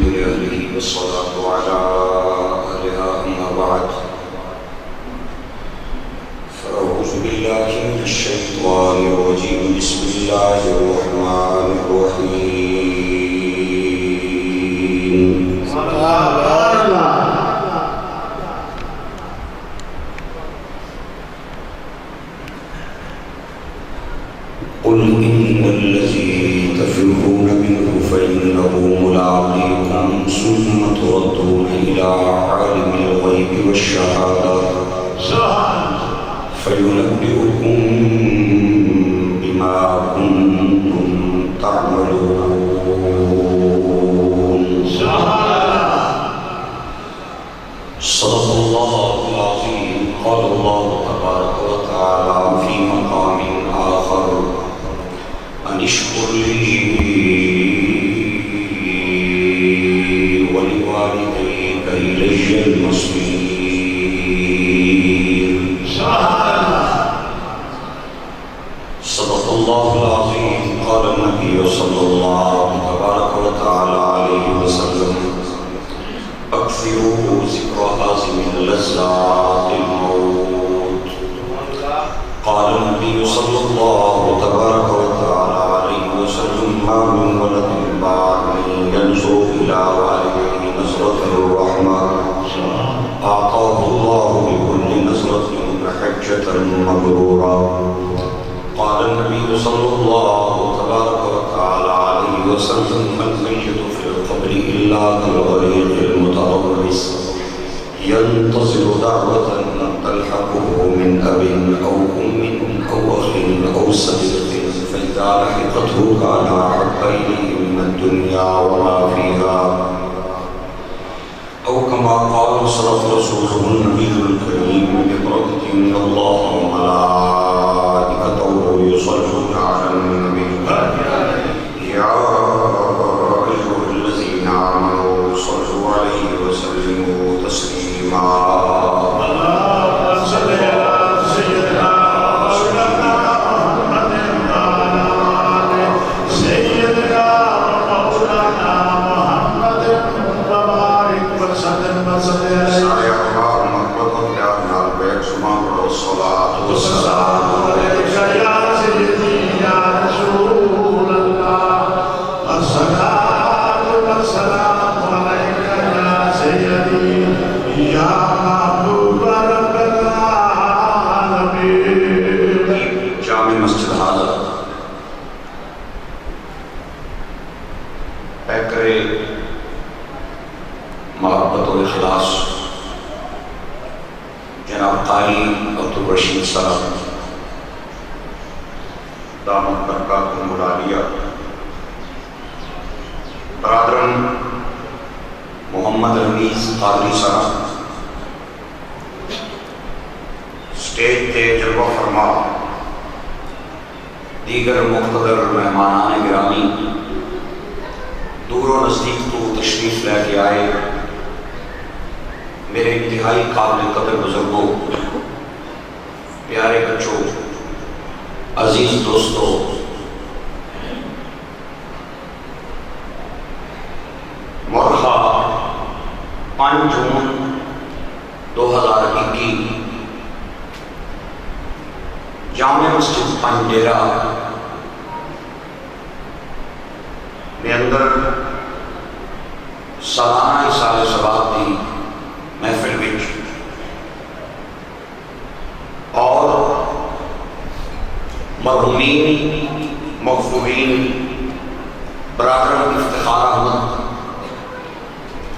لأهله والصلاة على أهلها أما بعد فأعوذ بالله من الشيطان الرجيم بسم الله الرحمن الرحيم قل إن الذي تفرون منه فإنه ملاقيكم ثم تردون إلى عالم الغيب والشهادة فينبئكم بما كنتم تعملون. صدق الله العظيم. قال الله تبارك وتعالى في مقام آخر أن اشكر لي ولوالديك إلي المصير. صدق الله العظيم. قال النبي صلى الله تبارك وتعالى عليه وسلم أكثروا ذكر هازم اللذات الموت. قال النبي صلى الله تبارك وتعالى عليه وسلم ما من ولد بار ينظر إلى والديه نظرة الرحمة أعطاه الله بكل نظرة حجة مبرورة. قال النبي صلى الله تبارك وتعالى عليه وسلم الميت في القبر إلا كالغريق المتغرس ينتظر دعوة تلحقه من أب أو أم أو أخ أو صديق فإذا لحقته كان أحب إليه من الدنيا وما فيها أو كما قال صدق رسوله النبي الكريم ببركة إن الله وملائكته يصلون على النبي يا أيها الذين آمنوا صلوا عليه وسلموا تسليما. محبت و اخلاص جناب قاری عبدالرشید صاحب دامت برکاتہم العالیہ، برادران محمد رمیز قادری صاحب سٹیج تے جلوہ فرما، دیگر مقتدر مہمانان گرامی، دور و نزدیک تو تشریف لے کے آئے، میرے انتہائی قابل قدر بزرگوں، پیارے بچوں، عزیز دوستوں، مرحبا 5 جون 2021 جامع مسجد پنج ڈیرہ میں اندر سالانہ سال ثواب دی محفل وچ اور مرحومین مغفورین برادرم افتخار احمد،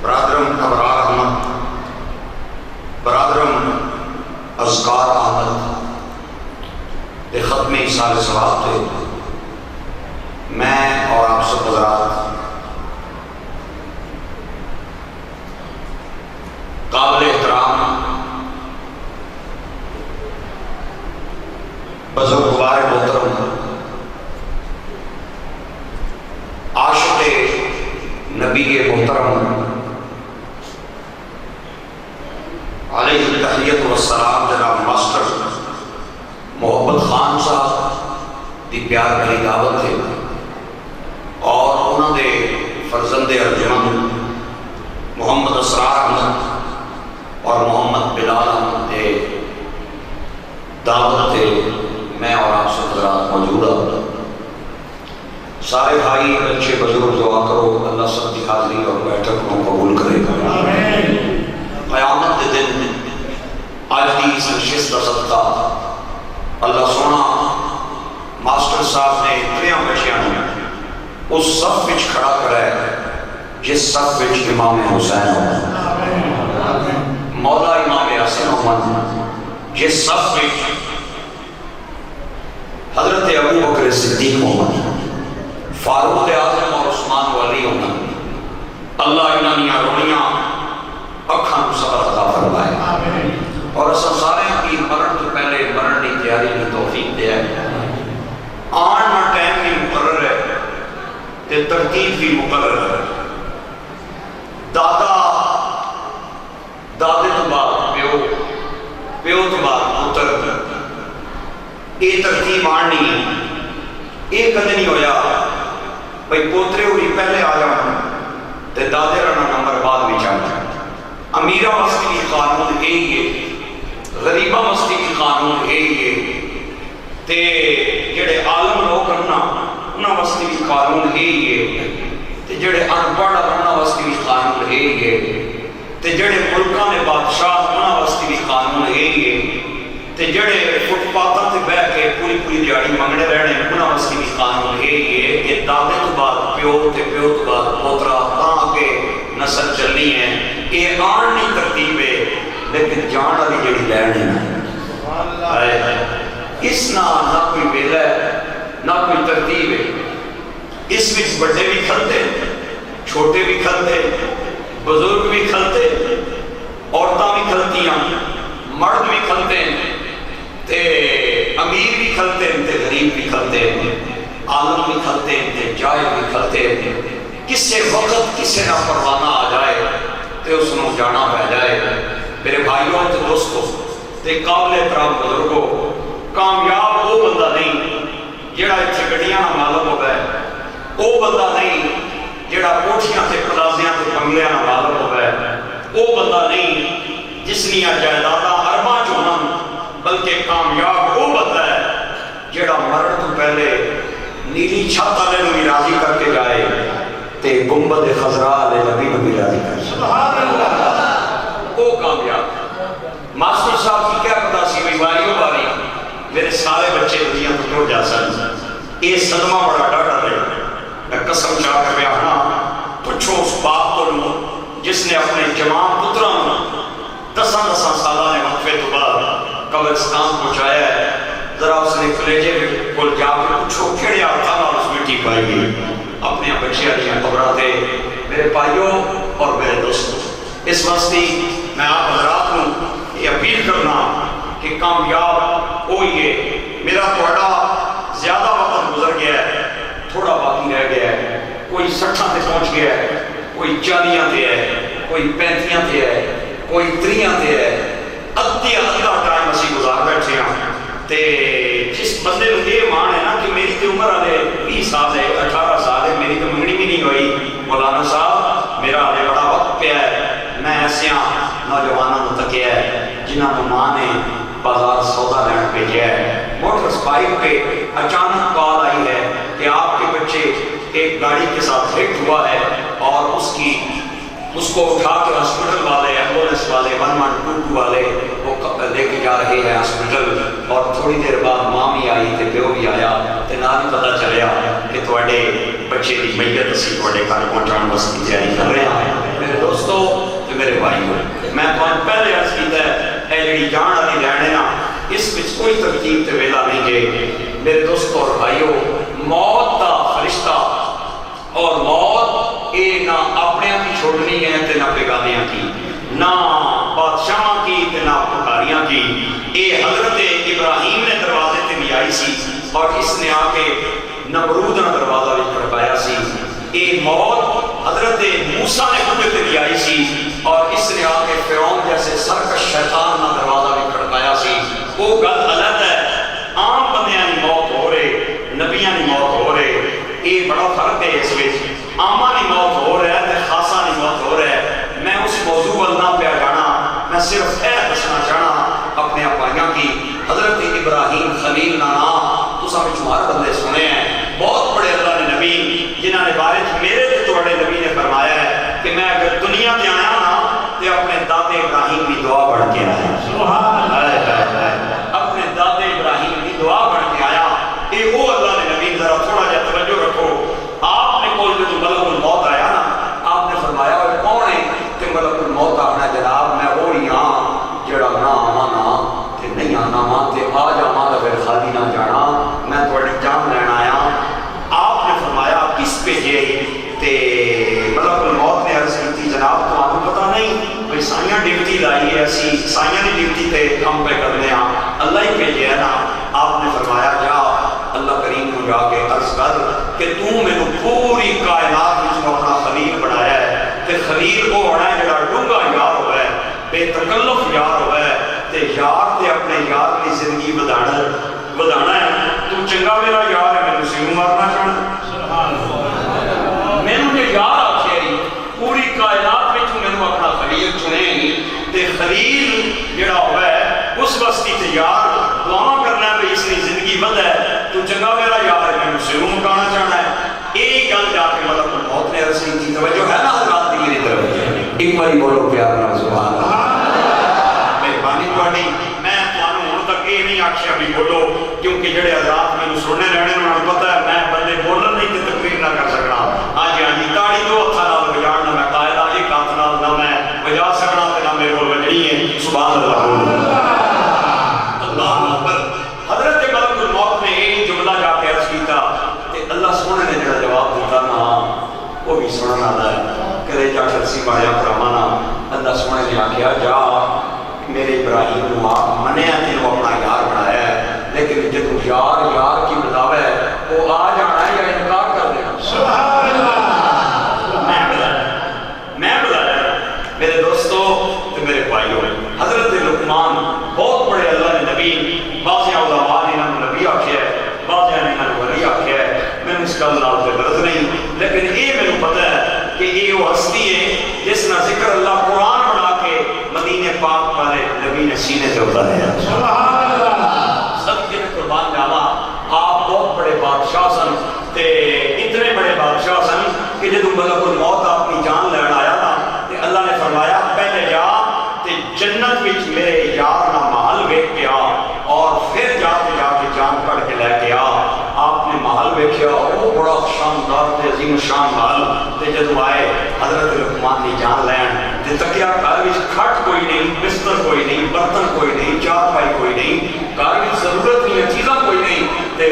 برادرم ابرار احمد، برادرم اذکار احمد کے ختم سال ثواب تھے، میں اور آپ سب حضرات قابل احترام بزرگوار محترم عاشق نبی محترم علیہ التحیۃ والسلام جناب ماسٹر محبت خان صاحب دی پیار بھری دعوت ہے اور انہوں نے فرزند ارجمند محمد اسرار احمد اور محمد بلال احمد دے دعوت دے میں اور آپ سے حضرات موجود ہوں۔ سارے بھائی بچے بزرگ دعا کرو اللہ سب کی حاضری اور بیٹھک کو قبول کرے گا۔ قیامت کے دن آج کی اس نشست کا صدقہ اللہ سونا ماسٹر صاحب نے اتنے بچیاں اس صف وچ کھڑا کرائے جس صف وچ امام حسین ہو، مولا امام حسن ہو، جس صف وچ حضرت ابو بکر صدیق ہو، فاروق اعظم اور عثمان ولی ہو۔ اللہ انہاں دیاں روڑیاں اکھاں نوں صبر عطا فرمائے اور اساں سارے کی مرن تو پہلے مرن کی تیاری کی توفیق دے۔ آن نہ ٹائم بھی مقرر ہے تے ترتیب بھی مقرر ہے۔ دادا دادے تو بعد پیو، پیو تو بعد پتر، یہ ترتیب آنی ہے۔ یہ کدے نہیں ہویا بھئی پوترے ہوئی پہلے آ جانا تے دادے رہنا نمبر بعد بھی چاہتا۔ امیرہ مستی کی قانون یہی ہے، غریبہ مستی کی قانون یہی ہے، تے جڑے عالم لوگ کرنا انہاں مستی کی قانون یہی ہے، تے جڑے انپڑھ انہاں مستی کی قانون یہی ہے، تے جڑے ملکاں نے بادشاہ انہاں مستی کی قانون یہی ہے، تے جڑے فٹ پاتھاں تے بیٹھ کے پوری پوری دیہاڑی منگنے رہنے انہاں مستی کی قانون یہی ہے کہ دادے تو بعد پیو تے پیو تو بعد پوترا تاں کے نسل چلنی ہے۔ یہ آن نہیں ترتیب ہے لیکن جان والی جڑی لین ہے، اس نہ کوئی ویلا ہے نہ کوئی ترتیب ہے۔ اس وچ بڑے بھی کھلتے چھوٹے بھی کھلتے بزرگ بھی کھلتے عورتاں بھی کھلتیاں مرد بھی کھلتے تے امیر بھی کھلتے تے غریب بھی کھلتے عالم بھی کھلتے تے جاہل بھی کھلتے۔ کسے وقت کسے نہ پروانہ آ جائے تے اس نو جانا پہ جائے۔ میرے بھائیوں تے دوستوں تے قابل احترام بزرگوں، کامیاب وہ بندہ نہیں جڑا اتنے گڈیاں نہ مالک ہوتا ہے، وہ بندہ نہیں جڑا کوٹھیاں تے پلازیاں تے بنگلیاں نہ مالک ہوتا ہے، وہ بندہ نہیں جس نیاں جائیداداں ارباں چ ہون، بلکہ کامیاب وہ بندہ ہے جڑا مرن تو پہلے نیلی چھت والے نوں بھی راضی کر کے جائے تے گنبد خضراء والے نبی نوں بھی راضی کر۔ سبحان اللہ، وہ کامیاب۔ ماسٹر صاحب کی کیا پتہ سی بھی باری باری میرے سارے بچے دنیا تو ٹوٹ جا سن۔ یہ صدمہ بڑا ڈاٹا رہے، میں قسم چاہ کر بیانا پوچھو اس باپ کو جس نے اپنے جوان پتراں دساں سالہ نے وقفے تو بعد قبرستان پہنچایا ہے، ذرا اس نے کلیجے کو جا کے پوچھو کیڑے ہاتھاں نال اس مٹی پائی گئی اپنے بچیاں دیاں قبراں تے۔ میرے بھائیوں اور میرے دوستوں، اس واسطے میں آپ حضرات کو یہ اپیل کرنا کہ کامیاب ہوئیے۔ میرا تھوڑا زیادہ وقت گزر گیا ہے، تھوڑا باقی رہ گیا ہے، کوئی 60 تے پہنچ گیا ہے، کوئی 40 تے ہے، کوئی 35 تے ہے، کوئی 30 تے ہے، ادھا ٹائم اسی گزار بیٹھے ہیں۔ تے جس بندے نوں یہ مان ہے نا کہ میری تے عمر والے 20 سال ہے 18 سال ہے، میری تو منگنی بھی نہیں ہوئی، مولانا صاحب میرا ہلے بڑا وقت پیا ہے، میں ایسے نوجوانوں کو تکیا ہے جنہاں کو ماں نے بازار سودا لین بھیجا ہے۔ موٹر بائک پہ اچانک کال آئی ہے کہ آپ کے بچے ایک گاڑی کے ساتھ ہٹ ہوا ہے اور اس کو اٹھا کے ہاسپٹل والے ایمبولینس والے 1122 والے وہ لے کے جا رہے ہیں ہاسپٹل، اور تھوڑی دیر بعد ماں بھی آئی تے پیو بھی آیا تے نال ہی پتہ چلیا کہ تواڈے بچے دی میت اسی تواڈے گھر پہنچان واسطے تیاری کر رہے ہیں۔ میرے دوستو تے میرے بھائیو، میں تمہیں پہلے عرض کیتا ہے اے جڑی جان والی لین ہے نا، اس وچ کوئی ترتیب تے ویلا نہیں گے۔ میرے دوستو اور بھائیو، موت دا فرشتہ اور موت اے نہ اپنے کی چھوڑنی ہے تے نہ بیگانیاں کی، نہ بادشاہاں کی تے نہ بھکاریاں کی۔ اے حضرت ابراہیم نے دروازے تے بھی آئی سی اور اس نے آ کے نمرود نہ دروازہ بھی کھڑکایا سی۔ اے موت حضرت موسیٰ نے بوٹے تے بھی آئی سی اور اس نے آ کے فرعون جیسے سرکش شیطان نہ دروازہ بھی کھڑکایا سی۔ وہ گل غلط ہے، عام بندیاں دی موت ہو رہے، نبیاں دی موت ہو رہے، یہ بڑا فرق ہے۔ اس وچ عامہ دی موت ہو رہا ہے تے خاصہ دی موت ہو رہا ہے۔ میں دادے ابراہیم کی دعا بن کے آیا، اپنے دادے ابراہیم کی دعا بن کے آیا۔ یہ وہ اللہ نے نبی، ذرا تھوڑا جا توجہ رکھو، آپ نے کول جو ملک الموت آیا نا، آپ نے فرمایا وہ کون ہے کہ ملک الموت آنا؟ جناب میں وہی ہاں جڑا نہ آواں نا تے نہیں آنا وا تے آ جاواں تے پھر خالی نہ جانا، میں تھوڑی جان لین آیا۔ آپ نے فرمایا کس بھیجے؟ تے ملک الموت نے عرض کی جناب تو آپ کو پتہ نہیں بھئی سائیاں ڈیوٹی لائی ہے، اسی سائیاں دی ڈیوٹی تے کم پہ کرنے ہاں، اللہ ہی بھیجے ہے نا۔ آپ نے فرمایا جا اللہ کریم کو جا کے عرض کر کہ تو میں نے پوری کائنات میں اپنا خلیل بنایا ہے، تے خلیل وہ ہونا ہے جڑا ڈونگا یار ہوا ہے، بے تکلف یار ہوا ہے، تے یار تے اپنے یار کی زندگی بدانا ہے۔ تو چنگا میرا یار ہے، میں نے سیوں مارنا چاہنا، میں نے یار آکھے پوری کائنات میں تو میں نے اپنا خلیل چنے، تے خلیل جڑا ہوا ہے اس وستی تے یار دعا کرنا ہے اس نے زندگی بد ہے، تو چنگا میرا یار ہے، میں نے سیوں مکانا چاہنا ہے۔ ایک گل جا کے ملک الموت نے عرض کی، توجہ ہے نا حضرات کی میری طرف؟ ایک باری بولو پیار نال سبحان اللہ۔ مہربانی تہاڈی، میں تانوں ہن تک یہ نہیں آکھیا بھی بولو، کیونکہ جڑے حضرات مینوں سننے رہنے انہاں نوں پتہ ہے میں بندے بولن نہیں تے تقریر نہ کر سکنا۔ ہاں جی ہاں جی، تاڑی دو ہتھاں نال بجاڑ نہ میں قائد ہاں، ایک ہاتھ نال نہ میں بجا سکنا تے نہ میرے کول بجنی ہے۔ سبحان اللہ، اللہ اکبر۔ حضرت ملک الموت نے ایک جملہ جا کے عرض کیتا تے اللہ سونے نے جڑا جواب دیتا نا وہ بھی سنن والا ہے، کرے جا کرسی ماریا پرامانا۔ اللہ سونے نے آکھیا جا میرے ابراہیم نو آپ منیا تینوں اپنا یار بنایا ہے، لیکن جدوں یار یار کی بلاوے وہ آ جانا ہے یا انکار کر دینا؟ سبحان اللہ۔ میں بلایا میرے دوستو تے میرے بھائیو، حضرت لقمان بہت بڑے اللہ نے نبی، بعض علماء نے انہوں نے نبی آکھیا ہے، بعض نے انہوں نے ولی آکھیا ہے، میں اس گل نال تے غرض نہیں، لیکن یہ میرے پتہ ہے کہ یہ وہ ہستی ہے جس نے ذکر اللہ قرآن بنا کے مدینے پاک والے نبی نے سینے سے اتاریا۔ سبحان اللہ، سب کے قربان جاوا۔ آپ بہت بڑے بادشاہ سن تے اتنے بڑے بادشاہ سن کہ جدوں ملک الموت اپنی جان لین آیا نا تے اللہ نے فرمایا پہلے جا تے جنت وچ میرے یار دا محل ویکھ کے آ، اور پھر جا کے جان کڑ کے لے کے آ۔ آپ نے محل ویکھیا، وہ بڑا شاندار تے عظیم شان محل، تے جدوں آئے حضرت لقمان دی جان لین تے تکیا گھر وچ کھٹ کوئی نہیں، بستر کوئی نہیں، برتن کوئی نہیں، چارپائی کوئی نہیں، گھر وچ ضرورت نہیں، چیزاں کوئی نہیں، تے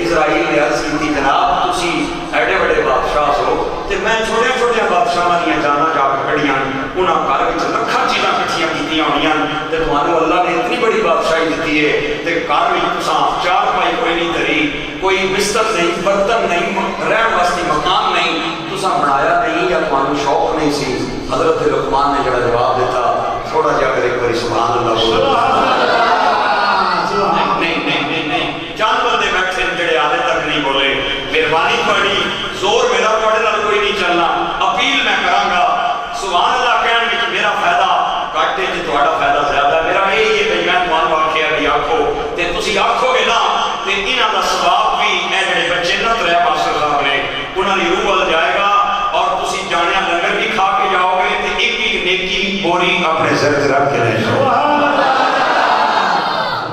اسرائیل نے عرض کی جناب تسی ایڈے بڑے بادشاہ ہو تے میں چھوٹے چھوٹے بادشاہاں دیاں جانا جا کے کڑیاں، انہاں گھر وچ لکھاں چیزاں کٹھیاں کیتیاں ہونیاں، تے تمہانوں اللہ نے اتنی بڑی بادشاہی دتی ہے تے گھر وچ تساں چارپائی کوئی نہیں دری، کوئی بستر نہیں، برتن نہیں، رہن واسطے مکان نہیں، تساں بنایا نہیں یا تمہانوں شوق نہیں سی۔ حضرت لقمان نے جڑا جواب دیتا، تھوڑا جا کر ایک باری سبحان اللہ بولو۔ نہیں، چند بندے بیٹھے جڑے آلے تک نہیں بولے، مہربانی تھوڑی، زور میرا تھوڑے نال کوئی نہیں چلنا، اپیل میں کراں گا، سبحان اللہ کہن وچ میرا فائدہ گھٹ ہے تے تہاڈا فائدہ زیادہ ہے۔ میرا یہی ہے کہ میں تمہانوں آکھیا بھی آکھو تے تسی آکھو گے نا تے انہاں دا ثواب بھی اے جڑے بچے نہ ترے ماسٹر صاحب نے انہاں دی روح ول جائے گا، اور تسی جانیا لنگر بھی کھا کے جاؤ گے تے ایک ایک نیکی بوری اپنے سر تے رکھ کے لے جاؤ۔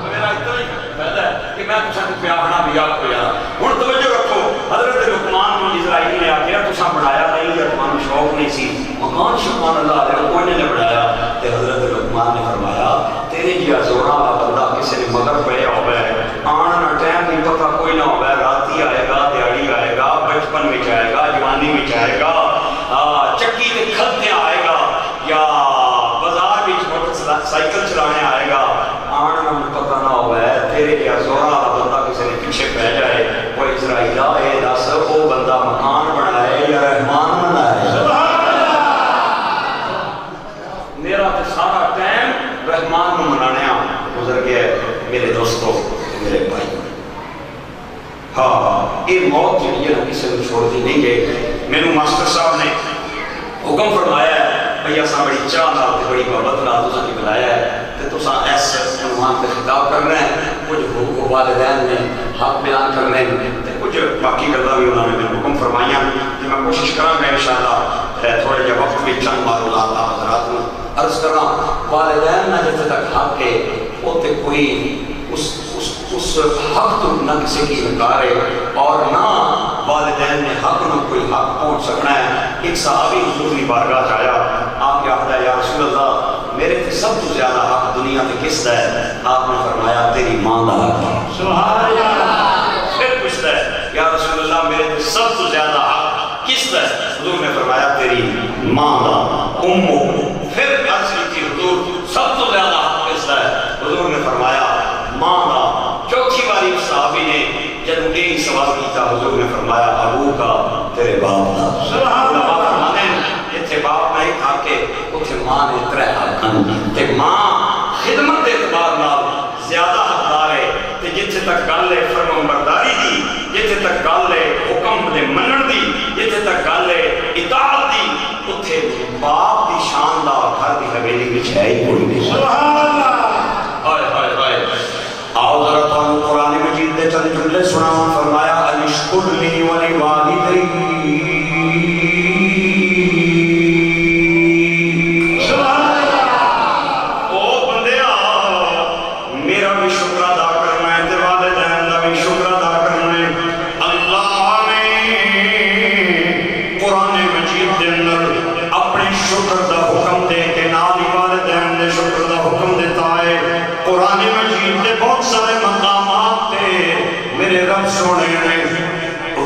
میرا اتنا ہی فائدہ ہے کہ میں تساں کو پیاہنا بھی آکھو یار۔ ہن توجہ رکھو، حضرت لقمان کو اسرائیل نے آکھیا تساں بنایا نہیں یا تمہانوں شوق نہیں سی، مکان سبحان اللہ دے کوئی نے بنایا، تے حضرت لقمان نے فرمایا تیرے جیا زوراں والا بندہ کسی نے مگر پیا ہوئے آنا نہ ٹائم نہیں پتہ کوئی نہ ہوئے، راتی آئے گا، دیہڑی آئے گا، بچپن میں آئے گا، جوانی میں آئے گا، چکی تے کھلتے آئے گا، یا بازار میں موٹر سائیکل چلانے آئے گا، آنا نہ پتہ نہ ہوئے تیرے جیا زوراں والا بندہ کسی نے پیچھے پہ جائے۔ وہ اسرائیلہ اے دس وہ بندہ مکان بنائے یا رحمان بنائے؟ میرا تو سارا ٹائم رحمان کو منانے گزر گیا ہے میرے دوستوں، میرے بھائی۔ ہاں یہ موت جڑی ہے کسی کو چھوڑتی نہیں گئی۔ میرے ماسٹر صاحب نے حکم فرمایا ہے بھئی اساں بڑی چاہ نال تے بڑی محبت نال تساں کی بلایا ہے تے تساں اس عنوان تے خطاب کرنا ہے، کچھ حقوق والدین نے حق بیان کرنے تے کچھ باقی گلاں بھی انہوں نے میرے حکم فرمائیاں، کہ میں کوشش کراں گا انشاءاللہ تھوڑے جہا وقت بھی چند معلومات حضرات عرض کرنا والدین نہ جتنے تک حق ہے اوتے کوئی اس حق تو نہ کسی کی انکار ہے اور نہ والدین نے حق نہ کوئی حق پہنچ سکنا ہے۔ ایک صحابی حضور کی بارگاہ چ آیا، آپ کیا آخر ہے یا رسول اللہ میرے تے سب تو زیادہ حق دنیا تے کس دا ہے؟ آپ نے فرمایا تیری ماں دا حق ہے۔ سبحان اللہ۔ پھر پوچھتا ہے یا رسول اللہ میرے تے سب تو زیادہ حق کس دا ہے؟ حضور نے فرمایا تیری ماں دا، امو۔ پھر عرض کی حضور سب تو زیادہ حق کس دا ہے؟ حضور نے فرمایا ماں دا۔ چوتھی باری صحابی نے جب یہی سوال کیا حضور نے فرمایا ابو کا، تیرے باپ دا۔ سبحان اللہ۔ فرمانے اتھے باپ نہیں کھا کے اتھے ماں نے ترے حق تے ماں خدمت اعتبار نال زیادہ حقدار ہے تے جتھے تک گل ہے فرمان برداری دی، جتھے تک گل ہے حکم دے منن دی، جتھے تک گل ہے اطاعت دی، اتھے باپ دی شان دا گھر دی حویلی وچ ہے ہی کوئی نہیں۔ سبحان اللہ۔ ہائے ہائے ہائے۔ آؤ ذرا تمہیں قرآن مجید دے چند جملے سناؤں۔ فرمایا انشکر لی ولوالدیک۔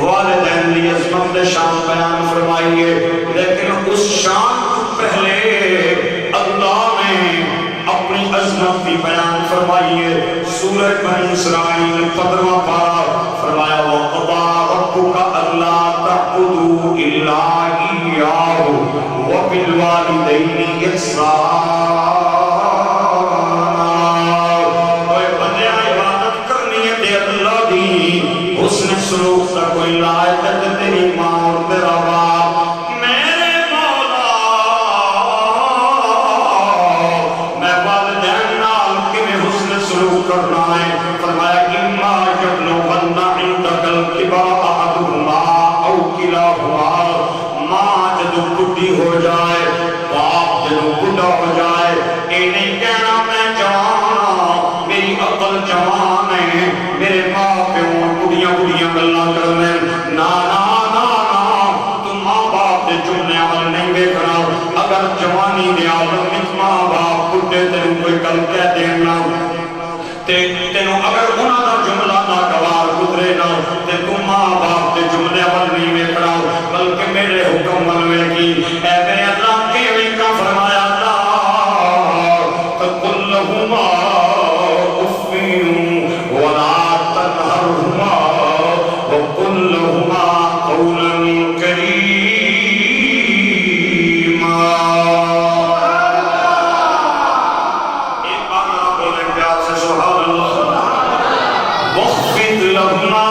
والدین لی عظمت شان بیان فرمائیے، لیکن اس شان کو پہلے اللہ نے اپنی عظمت بھی بیان فرمائیے۔ سورہ بنی اسرائیل 15واں پارہ فرمایا وَقَضَىٰ رَبُّكَ أَلَّا تَعْبُدُوا إِلَّا إِيَّاهُ وَبِالْوَالِدَيْنِ إِحْسَانًا۔ سلوک کا کوئی لائق ہے تیری ماں اور تیرا باپ۔ میرے مولا میں والدین نال کیویں حسن سلوک کرنا ہے؟ فرمایا اما یبلغن عندک الکبر احدہما او کلاہما۔ ماں جدو بڈھی ہو جائے، باپ جدو بڈھا ہو جائے، اے نہیں کہنا میں جوان ہاں، میری عقل جوان ہے، میرے ماں پیو بڑیاں بڑیاں گلاں کرنے، نا نا نا نا، تم ماں باپ دے جملے عمل نہیں دیکھنا۔ اگر جوانی دے عالم وچ ماں باپ بڈھے تینوں کوئی گل کہہ دینا تے تینوں اگر انہاں دا جملہ ناگوار گزرے نا تے تم ماں باپ دے جملے عمل نہیں دیکھنا بلکہ میرے حکم منوے کی۔ اے میرے اللہ کیویں کا فرمایا لا تقل لہما اف ولا تنہرہما وقل لہما قولا کریما۔ ایک بار آپ بولیں پیار سے سبحان اللہ۔ واخفض لہما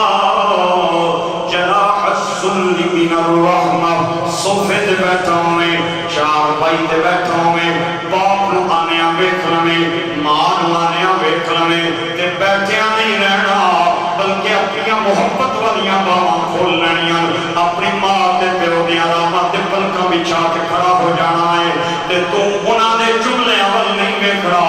جناح الذل من الرحمہ۔ صوفے دے بیٹھا میں، چار بھائی دے بیٹھا میں، باپ نو آنیا ویکھ لویں، ماں نو آنیا ویکھ لویں تے بیٹھیا نہیں رہنا بلکہ اپنی محبت والیاں باواں کھول لینیاں، اپنی ماں تے پیو دیاں راہاں تے پلکاں بچھا کے کھڑا ہو جانا ہے تے تو انہاں دے جملے اول نہیں ویکھنا،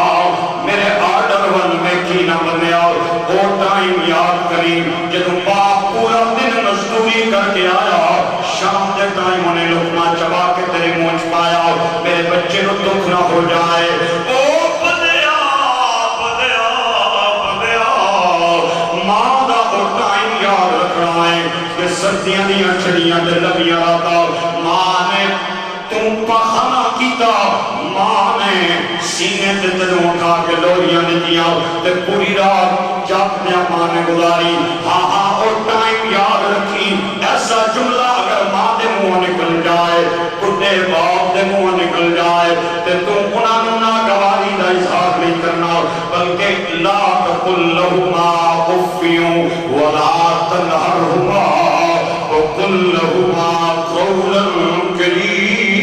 میرے آرڈر ول ویکھی نہ بنیا۔ وہ ٹائم یاد کری جدوں باپ پورا دن مزدوری کر کے آیا، شام دے ٹائم انہیں لقمہ چبا کے تیرے منہ چ پایا، میرے بچے نو دکھ نہ ہو جائے۔ او بدیا بدیا بدیا، ماں دا وہ ٹائم یاد رکھنا ہے کہ سردیاں دیاں چھڑیاں تے لبیاں راتا، ماں نے تم پخانہ کیتا، ماں نے سینے تے تنوں اٹھا کے لوریاں دتیاں تے پوری رات جاگدیاں ماں نے گزاری۔ ہاں ہاں وہ ٹائم یاد رکھی، ایسا جملہ اگر ماں دے منہ نکل جائے، بڈھے باپ دے منہ نکل جائے تے تم انہاں نوں ناگواری دا اظہار نہیں کرنا بلکہ لا تقل لہما اف ولا تنہرہما وقل لہما قولا کریما۔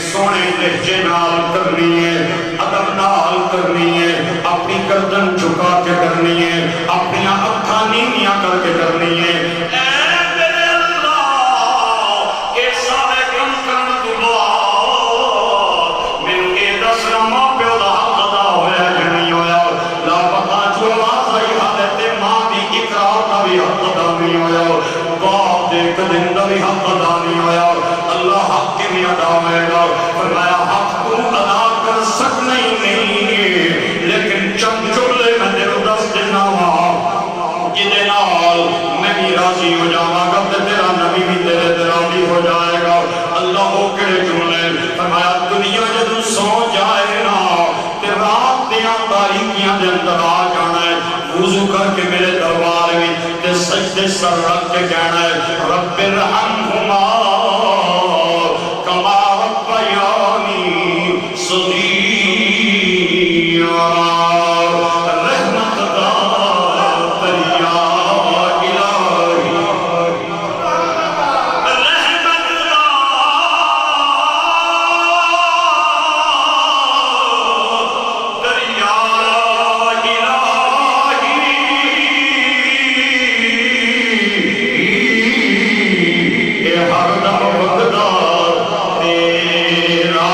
سونے لہجے نال کرنی ہے، ادب نال کرنی ہے، اپنی گردن جھکا کے کرنی ہے، اپنی اکھاں نیویاں کرنی ہے. اے میرے اللہ اے سارے کم کرن تو بعد مینوں اے دسنا ماں پیو دا حق ادا ہویا یا نہیں ہویا. لا پتا جو آواز آئی حالت ماں دی اقرار دا بھی حق ادا نہیں ہویا, باپ دے قدم دا بھی حق ادا نہیں ہویا. اللہ حق کے بھی ادا ہوئے گا. فرمایا حق تو ادا کر سکنا ہی نہیں, لیکن چند جملے میں تیرے دس دینا وہاں جنہیں نال میں بھی راضی ہو جاؤں گا تے تیرا نبی بھی تیرے راضی ہو جائے گا. اللہ ہو کے جملے فرمایا دنیا جدو سو جائے نا تے رات دیاں تاریکیاں دے اندر آ جانا ہے, وضو کر کے میرے دربار میں تے سجدے سر رکھ کے کہنا ہے رب ارحمہما کما ربیانی صغیرا. رحمت دا دریا الہی, رحمت دا دریا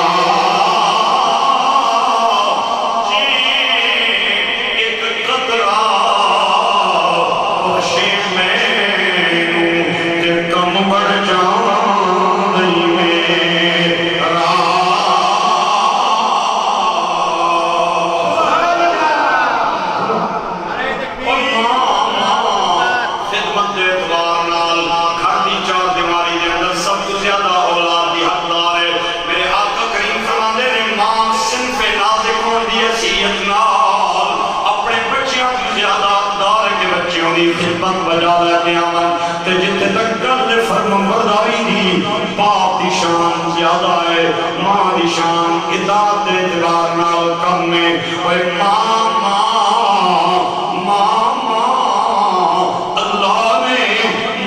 خدمت بجا لے کے آمن تے جتے تک گل فرمانبرداری دی باپ دی شان زیادہ ہے, ماں دی شان اطاعت دے اعتبار نال کم ہے. اوے ماں اللہ نے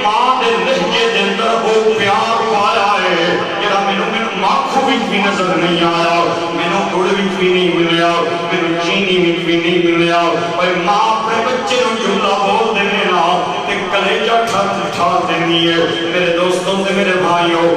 ماں دے لہجے دے اندر وہ پیار پایا ہے جڑا مینوں ماکھو وچ بھی نظر نہیں آیا, مینوں گڑ وچ بھی نہیں ملیا, مینوں چینی وچ بھی نہیں ملیا. اوے ماں اپنے بچے نوں جملہ بول دے تے کلیجہ ٹھار دینی ہے. میرے دوستوں تے میرے بھائیوں,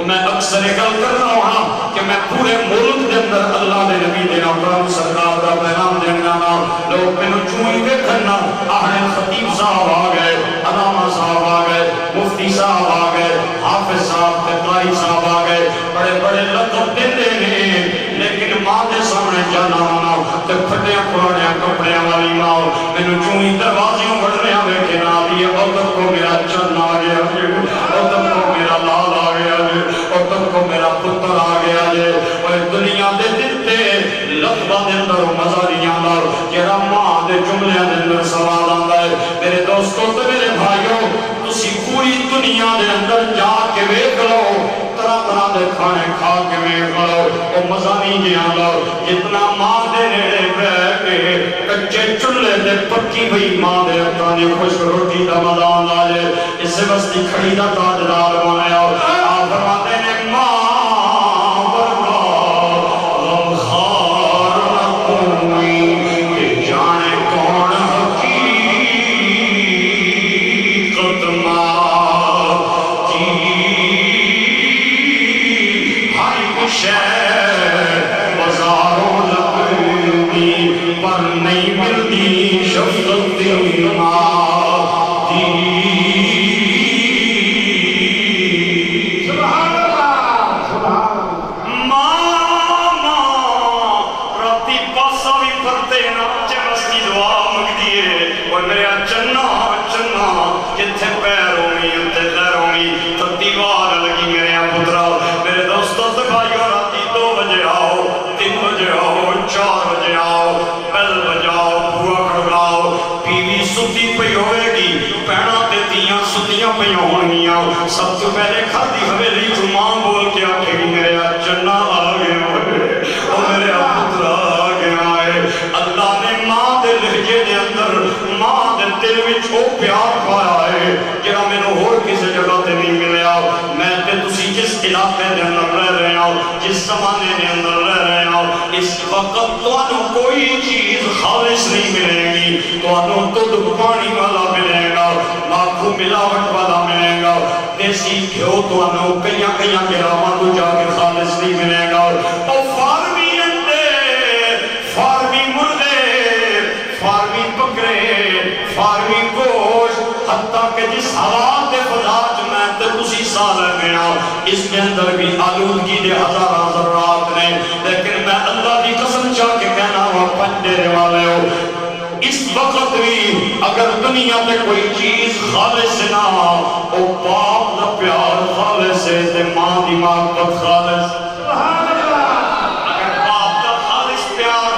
میں اکثر گل کر رہا ہوں کہ میں پورے ملک دے اندر اللہ دے نبی دے اکرم سرکار دا پیغام دینا نا, لوگ مینوں چوئی دیکھنا اہل خطیب صاحب آ گئے, علامہ صاحب آ گئے, مفتی صاحب آ گئے, حافظ صاحب تے قاری صاحب آ گئے, بڑے بڑے لقب دیندے نے, لیکن ماں دے سامنے جانا ہونا تے پھٹے پرانے کپڑے والی ماں مینوں چوئی دروازیوں بڑھنے بیٹھے نہ دیے. ادھر کو میرا چن آ گیا جی, ادھر کو میرا لال آ گیا جی, ادھر کو میرا پتر آ گیا جی. اور دنیا دے دتے لقبہ دے اندر مزہ نہیں آندا جڑا ماں دے جملے دے اندر سوال آندا ہے. میرے دوستوں تے میرے بھائیوں, تسی پوری دنیا دے اندر جا کے ویکھ لو, طرح طرح دے کھانے کھا کے ویکھ لو, او مزہ نہیں جی آندا جتنا ماں دے نیڑے بیٹھ کے کچے چولہے تے پکی ہوئی ماں دے ہتھاں دی خوش روٹی دا مزہ آندا جے. اس واسطے کھڑی دا تاجدار بنایا. آپ فرماتے ہیں ماں ورگا غمخوار نہ کوئی, کہ جانے کون حقیقت ماں کی. ہر شے بازاروں لگی پر نہیں ملتی شفقت دی ماں کی. سب تو پہلے کھاتی حویلی تو ماں بول کے آکھے گی میرے چنا آ گیا ہے, اور میرے پتر آ گیا ہے. اللہ نے ماں دے لہجے دے اندر ماں دے دل وچ او پیار پایا ہے جڑا مینوں ہور کسی جگہ تے نہیں ملیا. میں تے تسی جس علاقے دے اندر رہ رہے ہو, جس زمانے دے اندر رہ رہے ہو, اس وقت تانوں کوئی چیز خالص نہیں ملے گی, تانوں دودھ پانی والا ملے گا. دیسی گھیو تو انہوں کئیاں گراما تو جا کے خالص نہیں ملے گا او فارمی انڈے فارمی مرغے فارمی بکرے فارمی گوشت حتیٰ کہ جس حالات فضاج میں تے اسی سال گیا اس کے اندر بھی آلودگی دے ہزارہ ذرات نے لیکن میں اللہ کی قسم چاہ کے کہنا ہوا پنڈے والے ہو اس وقت بھی اگر دنیا میں کوئی چیز خالص نہ او باپ دا پیار خالص ہے تے ماں دی محبت خالص اگر باپ دا خالص پیار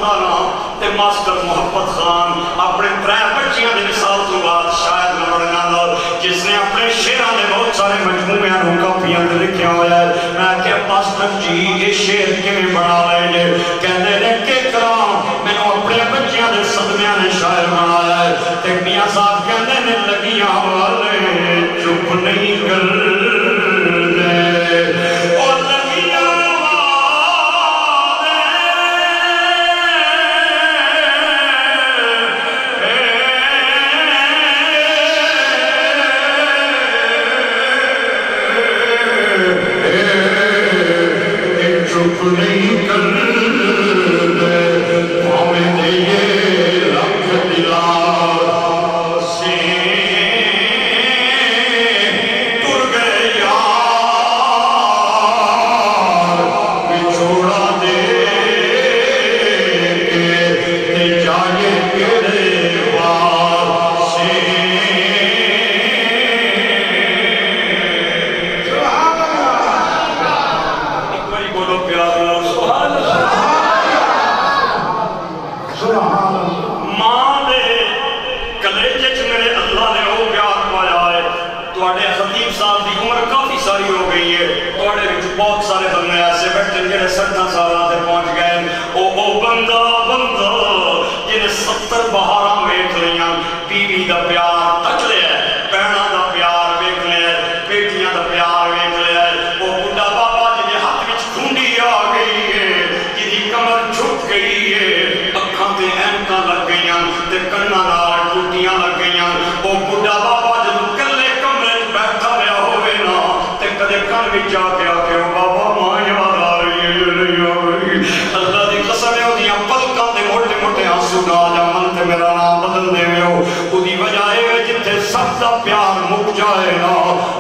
نہ ہو ماسٹر محبت خان اپنے ترے بچیاں دے مثال تو بعد شاید نہ بڑھنا لو جس نے اپنے شیران نے بہت سارے مجموعے انہوں کاپیاں دے لکھے ہویا ہے میں کہ ماسٹر جی یہ شیر کیوں بنا لیں گے کہنے لے کے کرام میں نے اپنے بچیاں دے صدمیاں نے شاعر بنایا ہے تے میاں صاحب کہنے نے لگیاں والے چپ نہیں کر دے اور لگیاں نہیں کر دے ہمیں دے یہ رکھ دلا سے تر گئے یار بچھوڑا دے تے جائے تیرے وار سے ایک باری بولو پیار بہت سارے بندے ایسے بیٹھے جنہیں 60 سالہ سے پہنچ گئے او بندہ جنہیں 70 بہاراں ویکھ لیاں بیوی دا پیار تک لیا بہنا دا پیار ویکھ لیا بیٹیاں دا پیار ویکھ لیا او بڑھا بابا جنہیں ہاتھ وچ کھونڈی آ گئی ہے جنہیں کمر جھک گئی ہے اکھاں تے اینکاں لگ گئیاں تے کناں نال ٹوٹیاں لگ گئیاں او بڑھا بابا جنوں کلے کمرے وچ بیٹھا رہیا ہوئے نا تے کدے کن وچ جا کے میرا نام بدل دے میں ہو اُدھی وجائے گا جتے سب دا پیار مک جائے گا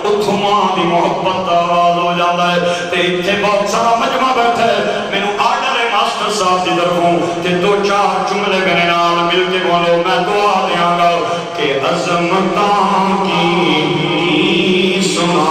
اتھو ماں دی محبت آواز ہو جاتا ہے تے اتھے بہت سارا مجمع بیٹھے میں نو آرڈر ہے ماسٹر صاحب دی طرفوں تے 2-4 جملے میرے نام مل کے بولو میں دعا دیاں گا کہ عظمتاں کی سنا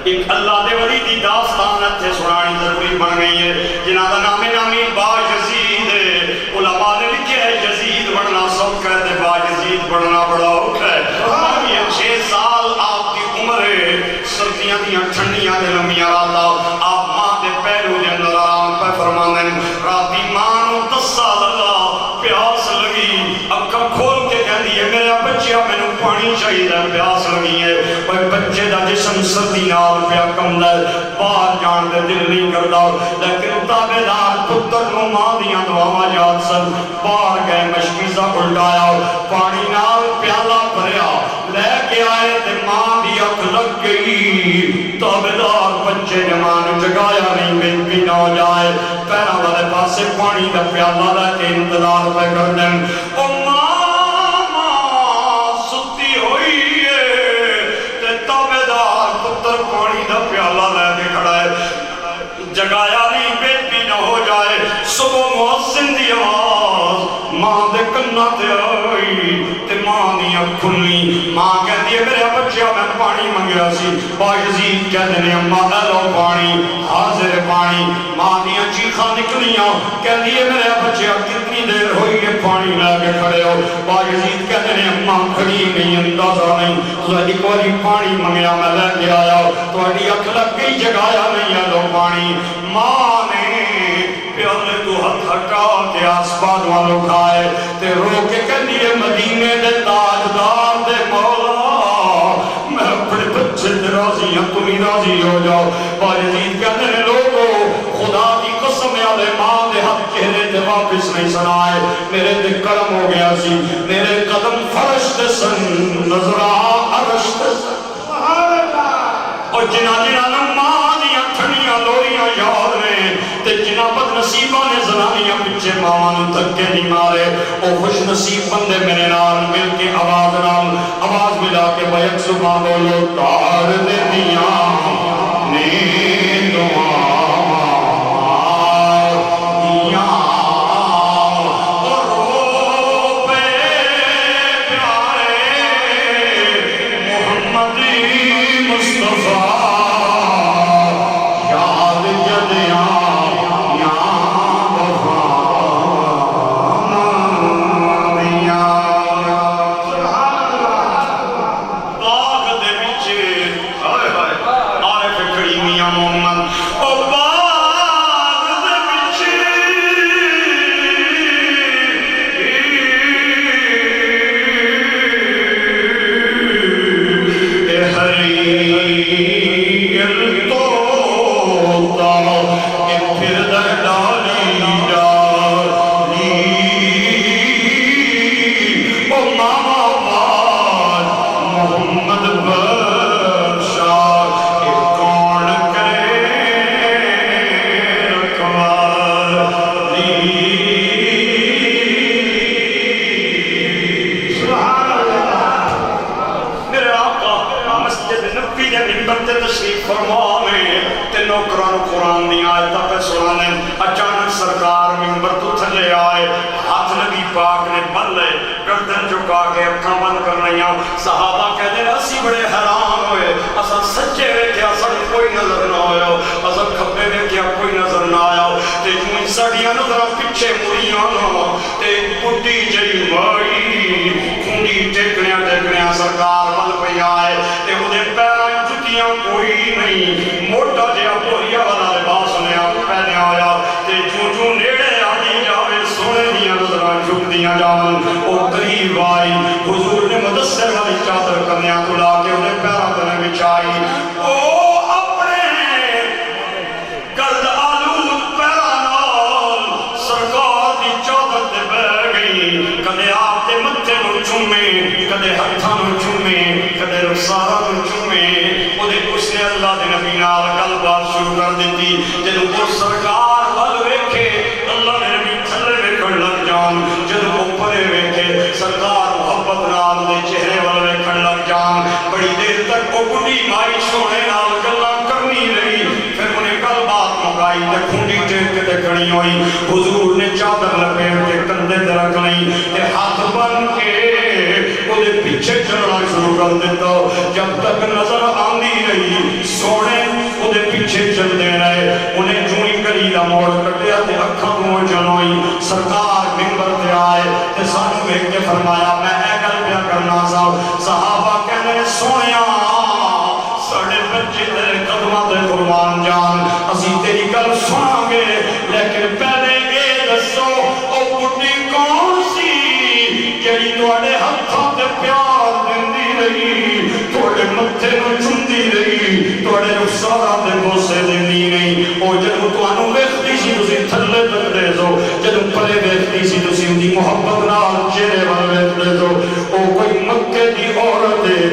ایک اللہ دے ولی دی داستان اتھے سنانی ضروری بن گئی ہے جنہ دا نامی با یزید ہے علماء نے لکھے ہے یزید بڑھنا سب کہتے با یزید بڑھنا بڑا ہوتا ہے یہ 6 سال آپ کی عمر ہے سردیاں دیاں ٹھنڈیاں دے لمبیاں راتا آپ ماں دے پہلو دے اندر آرام پہ فرماندے راتی ماں نو 10 سال اللہ پیاس پانی چاہیے پیاس لگی ہے کوئی بچے دا جسم سردی نال پیا کمدا ہے باہر جان دے دل نہیں کردا لیکن تابعدار پتر نو ماں دیاں دعاواں یاد سن باہر گئے مشکیزہ الٹایا پانی نال پیالہ بھریا لے کے آئے تے ماں دی اکھ لگ گئی تابعدار بچے نے ماں نے جگایا نہیں بے نہ ہو جائے پیروں والے پاسے پانی دا پیالہ لے کے انتظار پہ کر دیں او ماں ستی ہوئی ہے تے تابعدار پتر پانی دا پیالہ لے کے کھڑا ہے جگایا نہیں بے نہ ہو جائے صبح مؤذن دی آواز ماں دے کنا تے آئی تے ماں دی اکھ کھلی ماں کہتی ہے میرے بچیا میں پانی منگیا سی باجزید کہتے ہیں اماں اے لو پانی حاضر پانی ماں دیا چیخاں نکلیاں کہتی ہے میرے بچیا کتنی دیر ہوئی ہے پانی لے کے کھڑے ہو باجزید کہتے ہیں اماں کھڑی نہیں اندازہ نہیں تو ایک باری پانی منگیا میں لے کے آیا تو اڈی اکھ لگ گئی جگایا نہیں ہے لو پانی ماں نے پیالے تو ہاتھ ہٹا کے آسمان والوں کھائے تے رو کے کہنی ہے مدینے دے تاجدار دے مولا میں اپنے بچے تے راضی ہوں تمہیں راضی ہو جاؤ باجزید کہتے ہیں لوگو خدا کی قسم والے ماں دے ہاتھ چہرے تے واپس نہیں سنائے میرے تے کرم ہو گیا سی میرے قدم فرش تے سن نظرہ عرش تے سن اور جنہ ماں دیا ٹھنیاں لوریاں یاد رہے تے جنہ بد نصیبہ نے زنانیاں پچھے ماں تک کے نہیں مارے او خوش نصیب بندے میرے نال مل کے آواز ملا کے بیک صبح بولو تار دے دیاں نے دعا اچانک سرکار ممبر تو تھلے آئے ہاتھ نبی پاک نے بلے گردن جھکا کے اکھاں بند کر رہی ہوں صحابہ کہتے ہیں اسی بڑے حیران ہوئے اسا سچے ویکھیا ساڈے کوئی نظر نہ آیا اسا کھبے ویکھیا کوئی نظر نہ آیا تے جوں ساڈیاں نظراں پیچھے مڑیاں نہ تے بڈھی جئی مائی کھونڈی ٹیکڑیاں سرکار ول پئی آئے تے اودے پیراں جُتیاں کوئی نہیں موٹا جہا بوریا والا لباس نے پہنیا ہویا تے جو نیڑے آنی جاوے سونے دیاں نظراں جھکدیاں جاون او قریب آئی حضور نے مدثر والی چادر کنیاں کو لا کے انہیں پیراں تے بچھائی او اپنے گرد آلود پیراں نال سرکار دی چادر تے بیٹھ گئی کدے آپ دے متھے نوں چومے کدے ہتھاں نوں چومے کدے رخساراں نوں چومے اس نے اللہ دے نبی نال گل بات شروع کر دیتی جدوں وہ سرکار ول ویکھے اللہ نے نبی تھلے ویکھن لگ جان جدوں اوپر ویکھے سرکار محبت نال دے چہرے ول ویکھن لگ جان بڑی دیر تک او بڈھی مائی سونے نال گلاں کرنی رہی پھر انہیں گل بات مکائی تے کھونڈی ٹیک کے کھڑی ہوئی حضور نے چادر لپیٹ کے کندھے تے رکھ لئی تے ہاتھ بن کے اودے پیچھے چلنا شروع کر دیتا جب تک نظر آندی رہی سونے اودے پیچھے چل دے رہے انہیں جوئی کری دا موڑ کٹیا تے اکھاں کو جنوئی سرکار منبر تے آئے تے سانو ایک کے فرمایا میں اے گل پیا کرنا صحابہ کہنے سونیا ساڑے بچے تیرے قدمہ تے قربان جان اسی تیری گل سنا گے لیکن پہلے اے دسو او بڈھی کون سی جڑی تواڈے ہتھاں تے پیار دیندی جدوں تانوں ویکھدی سی تسی تھلے تکدے سو جدوں پرے ویکھدی سی تسی اندی محبت نال چہرے ول ویکھدے سو او کوئی مکے دی عورت ہے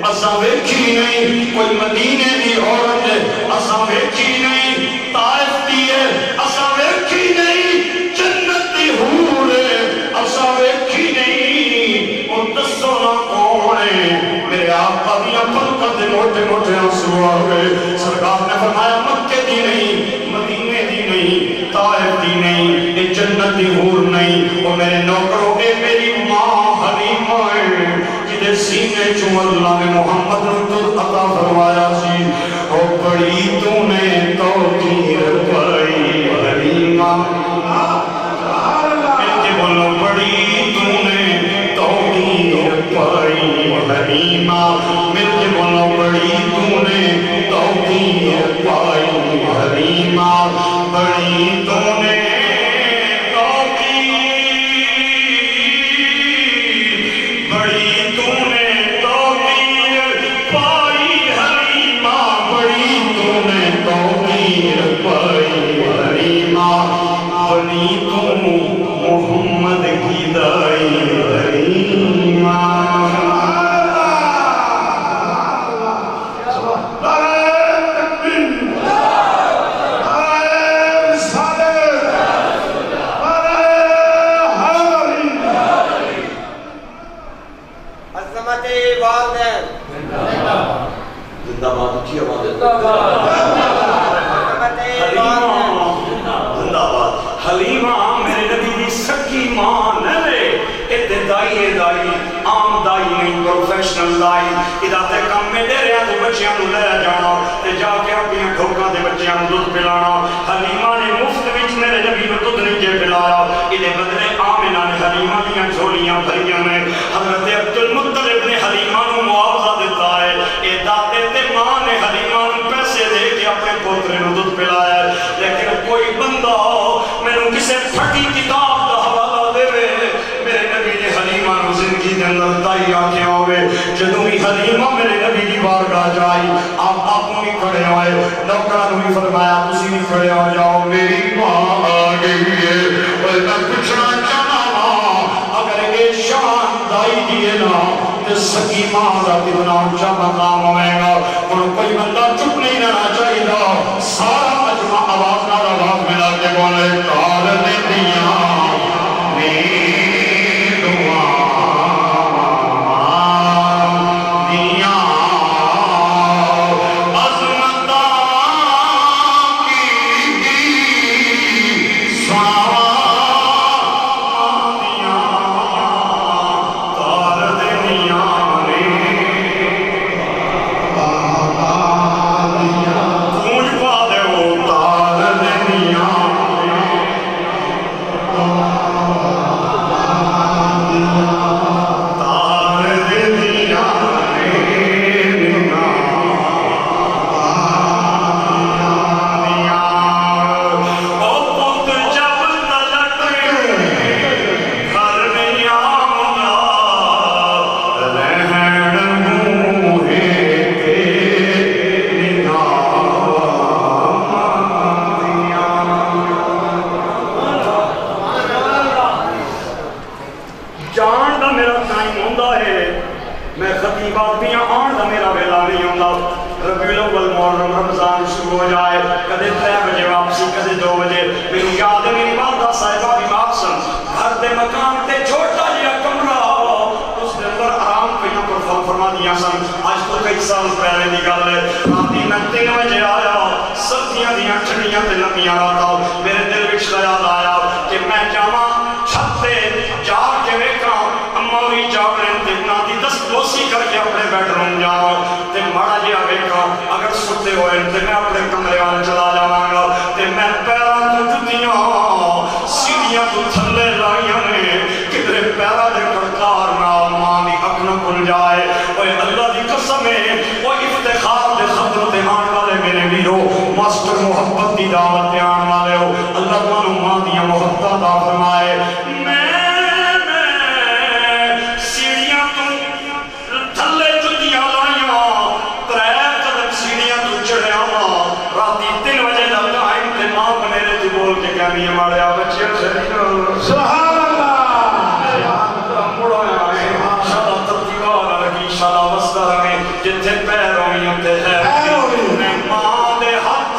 اساں ویکھی نہیں کوئی مدینے دی عورت ہے اساں ویکھی نہیں طائف دی ہے اساں ویکھی نہیں جنت دی حور ہے اساں ویکھی نہیں او دسو نا کون ہے میرے آقا دیاں پلکاں تے موٹے موٹے آنسو آ گئے سرکار نے فرمایا مکے دی نہیں مدینے دی نہیں طائف دی نہیں اے جنت دی حور نہیں او میرے نوکروں اے میری ماں حلیمہ ہے جدے سینے چوں اللہ نے محمد رسول عطا فرمایا سی او بڑی تو نے توقیر پائی حلیمہ کہ بولو بڑی تو نے توقیر پائی حلیمہ مل کے بولو بڑی تو نے توقیر پائی حلیمہ بڑی تو نے محمد کی دائی حلیمہ عظمت والدین زندہ باد اچھی آواز زندہ باد حلیمہ میرے نبی دی سکی ماں نہ لے ادھے دائی ہے دائی عام دائی نہیں پروفیشنل دائی ادھاتے کم میں دے رہا تو بچیاں نو لے جانا تے جا کے اپنی ڈھوکاں دے بچیاں نو دودھ پلانا حلیمہ نے مفت وچ میرے نبی نو دودھ نہیں جے پلایا ادھے بدلے آمنہ نے حلیمہ دیاں جھولیاں بھریاں نے حضرت عبدالمطلب نے حلیمہ نو معاوضہ دیتا ہے اے داتے تے ماں نے حلیمہ نو پیسے دے کے اپنے پوترے نو دودھ پلایا ہے لیکن کوئی بندہ میں نو کسے پھٹی کتاب دا حوالہ دے میرے نبی نے حلیمہ نو زندگی دے اندر دائی آکے ہوئے جدوں ہی حلیمہ میرے نبی دی بارگاہ جائی آپ آپوں بھی کھڑے ہوئے نوکرہ نو بھی فرمایا تسی بھی کھڑے ہو جاؤ میری ماں آ گئی ہے اور میں پوچھنا چاہنا اگر یہ شان دائی دیے نا تے سکی ماں دا کتنا اونچا مقام ہوئے گا اور کوئی بندہ چپ نہیں رہنا چاہیے گا سارا مجمع آواز نہ آواز ملا کے بولے کار نے دیا میرے دل وچ خیال آیا کہ میں جاواں چھت تے جا کے ویکھاں اما وی جاگن تے انہاں دی دستبوسی کر کے اپنے بیڈ روم جاواں تے ماڑا جہا ویکھاں اگر ستے ہوئے تے میں اپنے کمرے وال چلا جاواں گا تے میں پیراں تو جتیاں سیڑھیاں تو تھلے لائیاں نے کدھرے پیراں دے کڑکار نال ماں دی اکھ نہ کھل جائے اوے اللہ دی قسم ہے او افتخار دے خطر تے آن والے میرے ویرو ماسٹر محبت دی دعوت تے آن والے ہو اللہ تانوں ماں دیاں محبت عطا فرمائے سیڑھیاں تو تھلے جتیاں لائیاں 3 قدم سیڑھیاں تو چڑھیا راتی 3 بجے دا ٹائم تے ہے میں ماں دے ہاتھ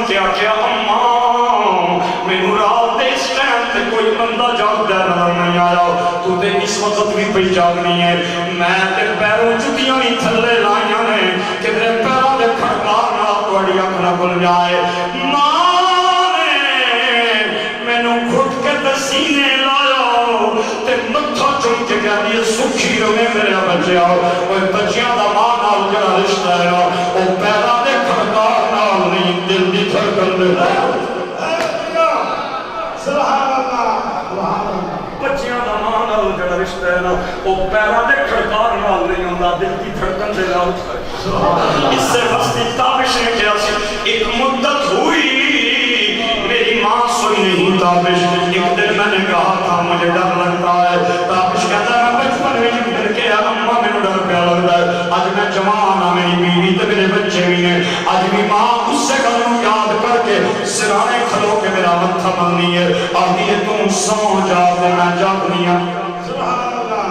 کیا کیا اماں مینوں رات دے اس ٹائم تے کوئی بندہ جاگدا نظر نہیں آیا تو تے اس وقت بھی پئی جاگنی ہے میں تے پیروں جُتیاں ہی تھلے لائیاں نے کدھر پیروں دے کھڑکار نال تہاڈی اکھ نہ کھل جائے ماں نے مینوں گھٹ کے تے سینے لایا تے متھا چوم کے کہندی سکھی رہے میرے بچیا اوے بچیاں دا ماں نال جڑا رشتہ ہے او پیروں دے کھڑکار نال نہیں دل دی دھڑکن دے سبحان اللہ بچیاں دا ماں نال جڑا رشتہ ہے نا او پیراں دے کھڑکار نال نہیں ہوندا دل دی دھڑکن دے نال اس سے وسطی تابش نے کیا سی ایک مدت ہوئی میری ماں سوئی نہیں تابش ایک دن میں نے کہا تھا مجھے ڈر لگتا ہے تابش کہتا ہے میں بچپن میں ڈر کے اماں میں ڈر پیا لگتا ہے آج میں جوان ہاں میری بیوی تے میرے بچے بھی ہیں آج بھی ماں اس سے گلوں یاد کر کے سرانے کھلو کے میرا متھا ملنی ہے آدھی ہے تم سو جا دے میں جاگنی ہوں سبحان اللہ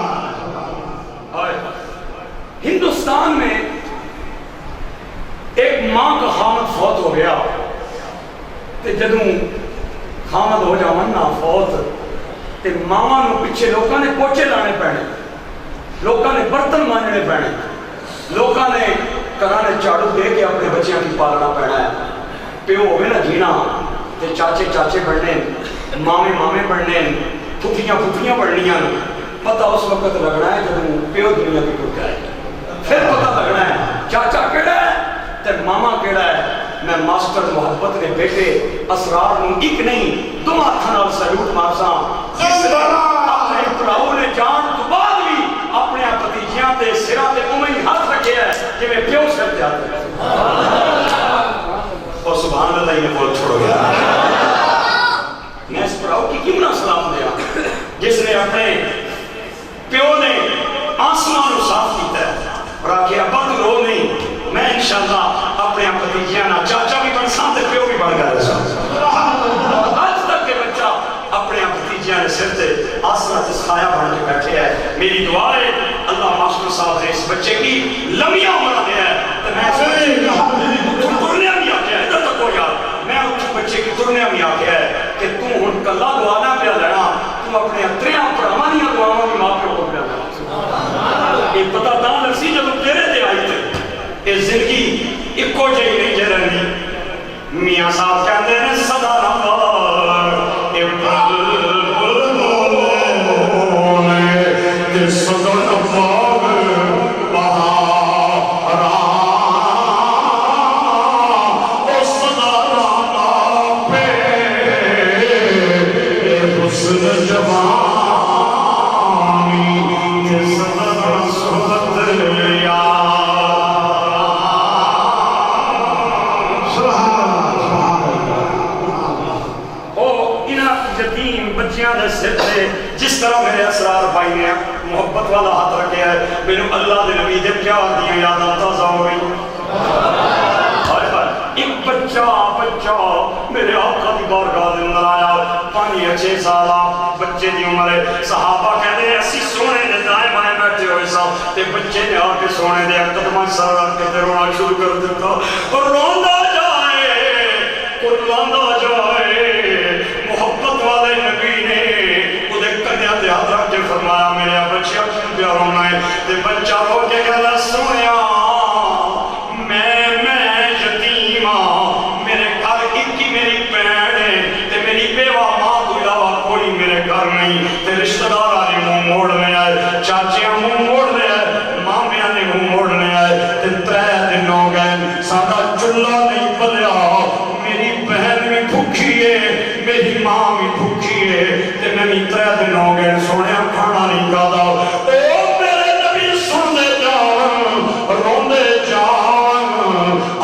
ہندوستان میں ایک ماں کا خامد فوت ہو گیا تے جدوں خامد ہو جاون نا فوت تے ماما نو پیچھے لوکاں نے پوچھے لانے پینے لوکاں نے برتن مانجنے پینے لوکاں نے گھراں جھاڑو دے کے اپنے بچیاں کی پالنا پینا ہے پیو ہوئے نا جینا تے چاچے چاچے بڑھنے مامے مامے بڑھنے پھوپھیاں پھوپھیاں بڑھنیاں پتہ اس وقت لگنا ہے جب پیو دنیا کی ٹوٹ جائے پھر پتہ لگنا ہے چاچا کیڑا ہے تے ماما کیڑا ہے میں ماسٹر محبت نے بیٹے اسرار نوں ایک نہیں دو ہاتھاں نال سلوٹ مارساں جس نے اپنے بھراؤ نے جان تو بعد بھی اپنے بھتیجیاں تے سراں تے اوویں ہاتھ رکھے ہے جویں پیو سر تے ہاتھ رکھے اور سبحان اللہ یہ بول چھوڑو گیا میں اس بھراؤ کی کیوں نہ سلام دیا جس نے اپنے پیو نے آسمان کو صاف کیتا ہے اور آکھے ابا تو رو نہیں میں انشاءاللہ اپنے بھتیجیاں نہ چاچا بھی بن سان تے پیو بھی بن گیا آج تک کے بچہ اپنے بھتیجیاں نے سر تے آسرا تے سایہ بن کے بیٹھے ہے میری دعا ہے اللہ ماسٹر صاحب نے اس بچے کی لمبی عمر دے ہے تے میں ترنے بھی آکھیا ہے ادھر تک ہو یار میں اس بچے کی ترنے بھی آکھیا ہے کہ تو ہن کلا دعا نہ پیا لینا تو اپنے تریاں پراواں دی دعاواں بھی ماں پیو کو پیا لینا یہ پتہ تاں لسی جب تیرے تے آئی تے یہ زندگی اکو جہی نہیں جے رہنی میاں صاحب کہندے نے صدا نوار اے بلبل بولے تے صدا نوار بہارا او صدا نوار پہ اے حسن جوانی تے صدا صحبت جس طرح میرے اسرار بھائی نے محبت والا ہاتھ رکھے ہے میں نے اللہ دے نبی دے پیار دیا یاداں تازہ ہو گئی ایک بچہ میرے آقا دی بارگاہ دے اندر آیا 5-6 سالہ بچے دی عمر ہے صحابہ کہتے ہیں اسی سونے دے دائیں بائیں بیٹھے ہوئے سا تے بچے نے آ کے سونے دے قدماں سر رکھ کے رونا شروع کر دیتا اور روندا جائے محبت والے نبی نے یاد رکھ کے فرمایا میرے بچے اپنے پیار ہونا ہے تے بچہ رو کے کہلا سنیا میں یتیم ہاں میرے گھر ایک ہی میری بہن ہے تے میری بیوہ ماں تو علاوہ کوئی میرے گھر نہیں تے رشتہ دار نے منہ موڑنے آئے چاچیاں منہ موڑنے آئے مامیاں نے منہ موڑنے آئے تے 3 دن ہو گئے سادہ چولہا نہیں بلیا میری بہن بھی بھوکی ہے میری ماں بھی بھوکی ہے تے میں 3 دن ہو گئے سونے کھانا نہیں کھادا او میرے نبی سن دے جان روندے جان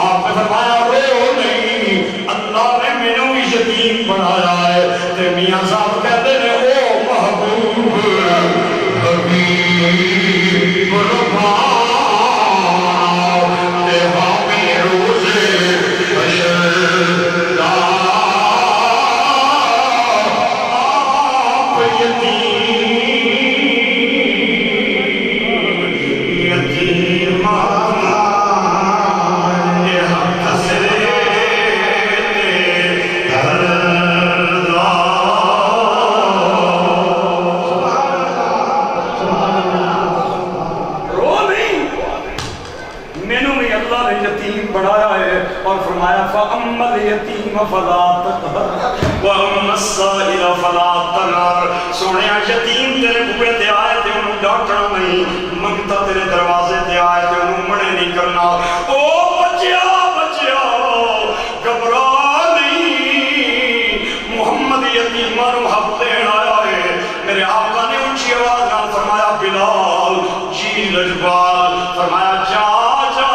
آپ نے فرمایا رو نہیں اللہ نے مینوں بھی یتیم بنایا ہے تے میاں صاحب کہتے ہیں او محبوب حبیب رحمان تے حامی روزے حشر آپ یتیم الیتیم فلا تقہر واما السائل فلا تنہر سونے یتیم تیرے بوئے تے آئے تے انہوں ڈاکٹر نہیں منگتا تیرے دروازے تے آئے تے انہوں مڑے نہیں کرنا او بچیا بچیا گھبرا نہیں محمد یتیمہ نو حق دین آیا ہے میرے آقا نے اونچی آواز نہ فرمایا بلال جی لجبال فرمایا جا جا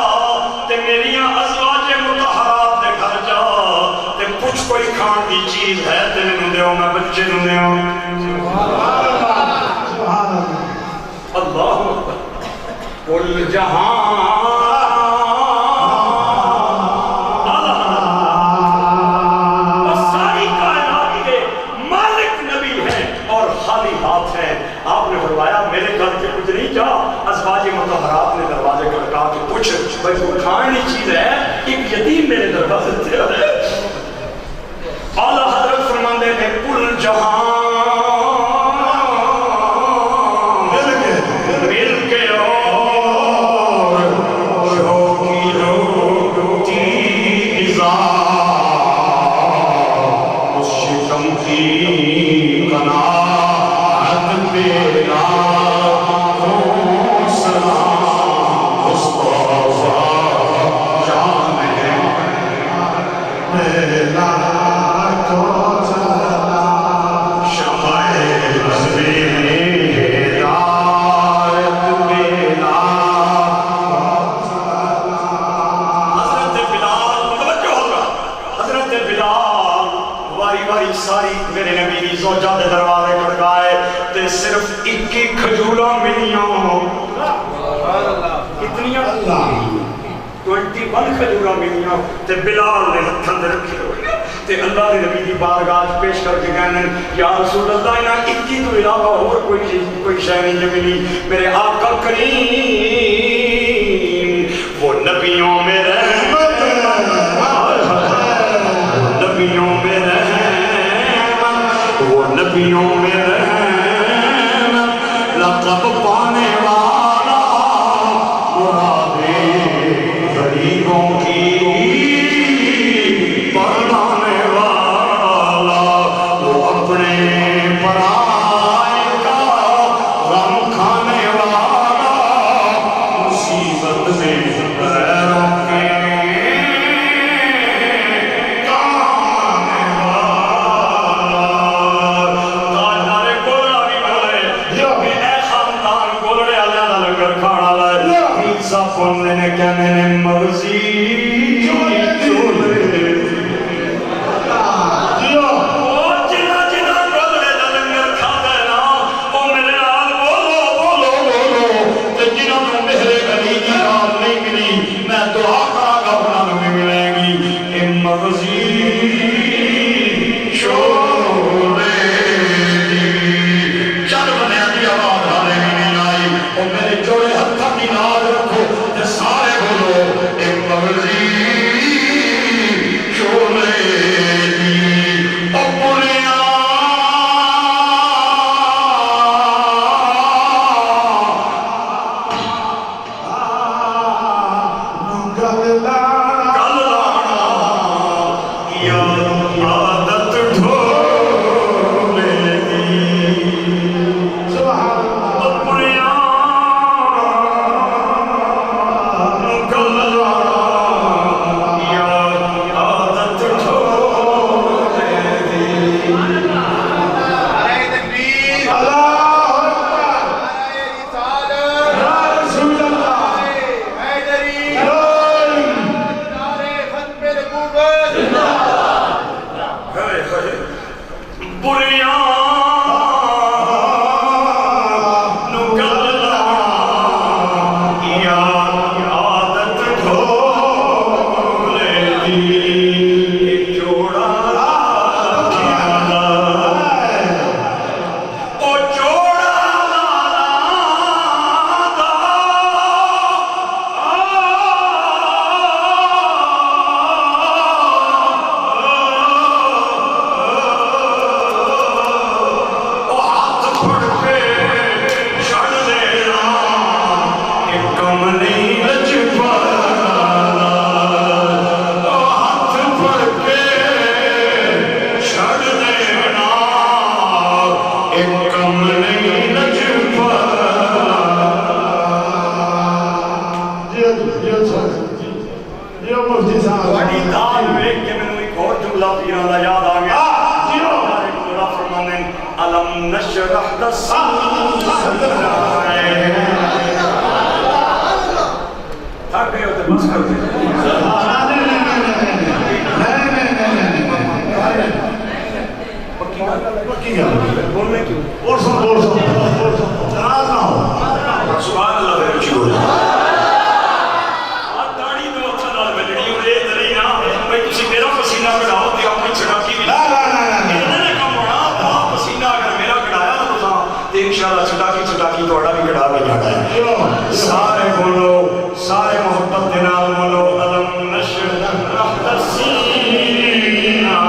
تے میریاں ازواج مطہرات دے گھر جا تے کچھ کوئی کھان دی چیز ہے تے میں دیو میں بچے نو دیو اللہ کل جہاں آپ نے فرمایا میرے گھر کے کچھ نہیں جا ازواج مطہرات نے دروازے کو لگا کے پوچھ بھائی وہ کھانے چیز ہے ایک یتیم میرے دروازے سے ہے اعلیٰ حضرت فرماندے ہیں کل جہاں مل کے اور شوقی روٹی ازار اس شکم کی قناعت ساری میرے نبی دی زوجہ دے دروازے کھڑکائے تے صرف ایک ایک کھجورا ملیاں کتنیاں 21 کھجورا ملیاں تے بلال نے ہتھاں دے رکھی ہوئی تے اللہ دے نبی دی بارگاہ پیش کر کے کہنے یا رسول اللہ انہاں 21 تو علاوہ اور کوئی شے نہیں ملی میرے آقا کریم وہ نبیوں میں رحمت نبیوں میں وہ نبیوں میں رحمت لقب پانے والا مرادیں غریبوں کی پڑھانے والا وہ اپنے پرائے کا غم کھانے والا مصیبت میں غیروں کے بولنے نے کیا میں نے مرضی تھک گئے ہو تو بس کر دیں بولنے کیوں سبحان اللہ بے روچی بولے داڑھی تو اچھا نال بجڑی ہو رہے تری نا بھائی تسی میرا پسینہ کڑاؤ تے اپنی چھڑاکی بھی پسینہ اگر میرا کڑایا تو انشاءاللہ چھٹاکی توڑا بھی کڑا بھی جانا ہے سارے بولو سارے محبت دنال بولو علم نشرح لك سینہ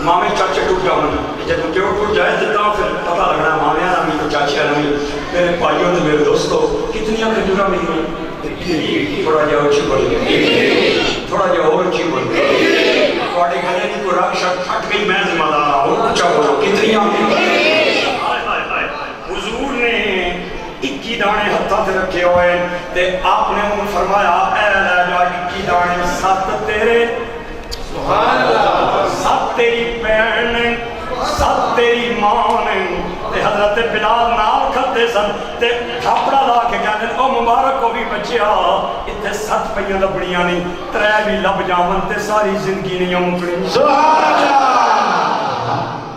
مامے چاچے ٹوٹ جاؤں جب جو ٹوٹ جائے دیتا ہوں پھر پتہ لگنا مامے نامی تو چاچے نامی میرے بھائیوں نے میرے دوستوں کتنی کھجورا ملی تھوڑا جا اچھی بول تھوڑا جا اور اچھی بول تھوڑے گلے کی کوئی رنگ شک پھٹ گئی میں ذمہ دار اور اچھا بولو کتنی حضور نے 21 دانے ہتھاں تے رکھے ہوئے تے آپ نے انہوں فرمایا اے لے جا 21 دانے 7 تیرے سبحان اللہ 7 تیری بہن 7 تیری ماں نے تے حضرت بلال نال کھدے سن تے کھپڑا لا کے کہندے او مبارک کو بھی بچیا ایتھے 7 پئیاں لبڑیاں نہیں 3 بھی لب جاون تے ساری زندگی نہیں مکڑی سبحان اللہ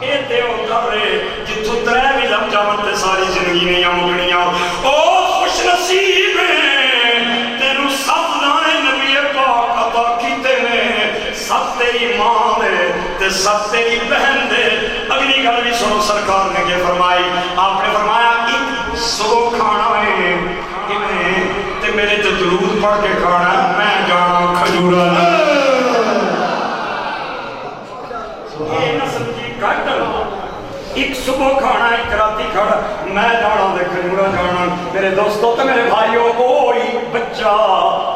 اے تے او کرے جتھوں 3 بھی لب جاون تے ساری زندگی نہیں مکڑیاں او خوش نصیب تینوں 7 دانے نبی پاک عطا کیتے نے 7 تیری ماں دے تے 7 تیری بہن دے اگلی گل بھی سنو سرکار نے کہ فرمائی آپ نے فرمایا ایک سو کھانا ہے تے میرے تے درود پڑھ کے کھانا میں جانا کھجورا یہ نہ سمجھی کٹ ایک صبح کھانا ایک راتی کھانا میں جانا دے کھجورا جانا میرے دوستوں تے میرے بھائیوں کوئی بچہ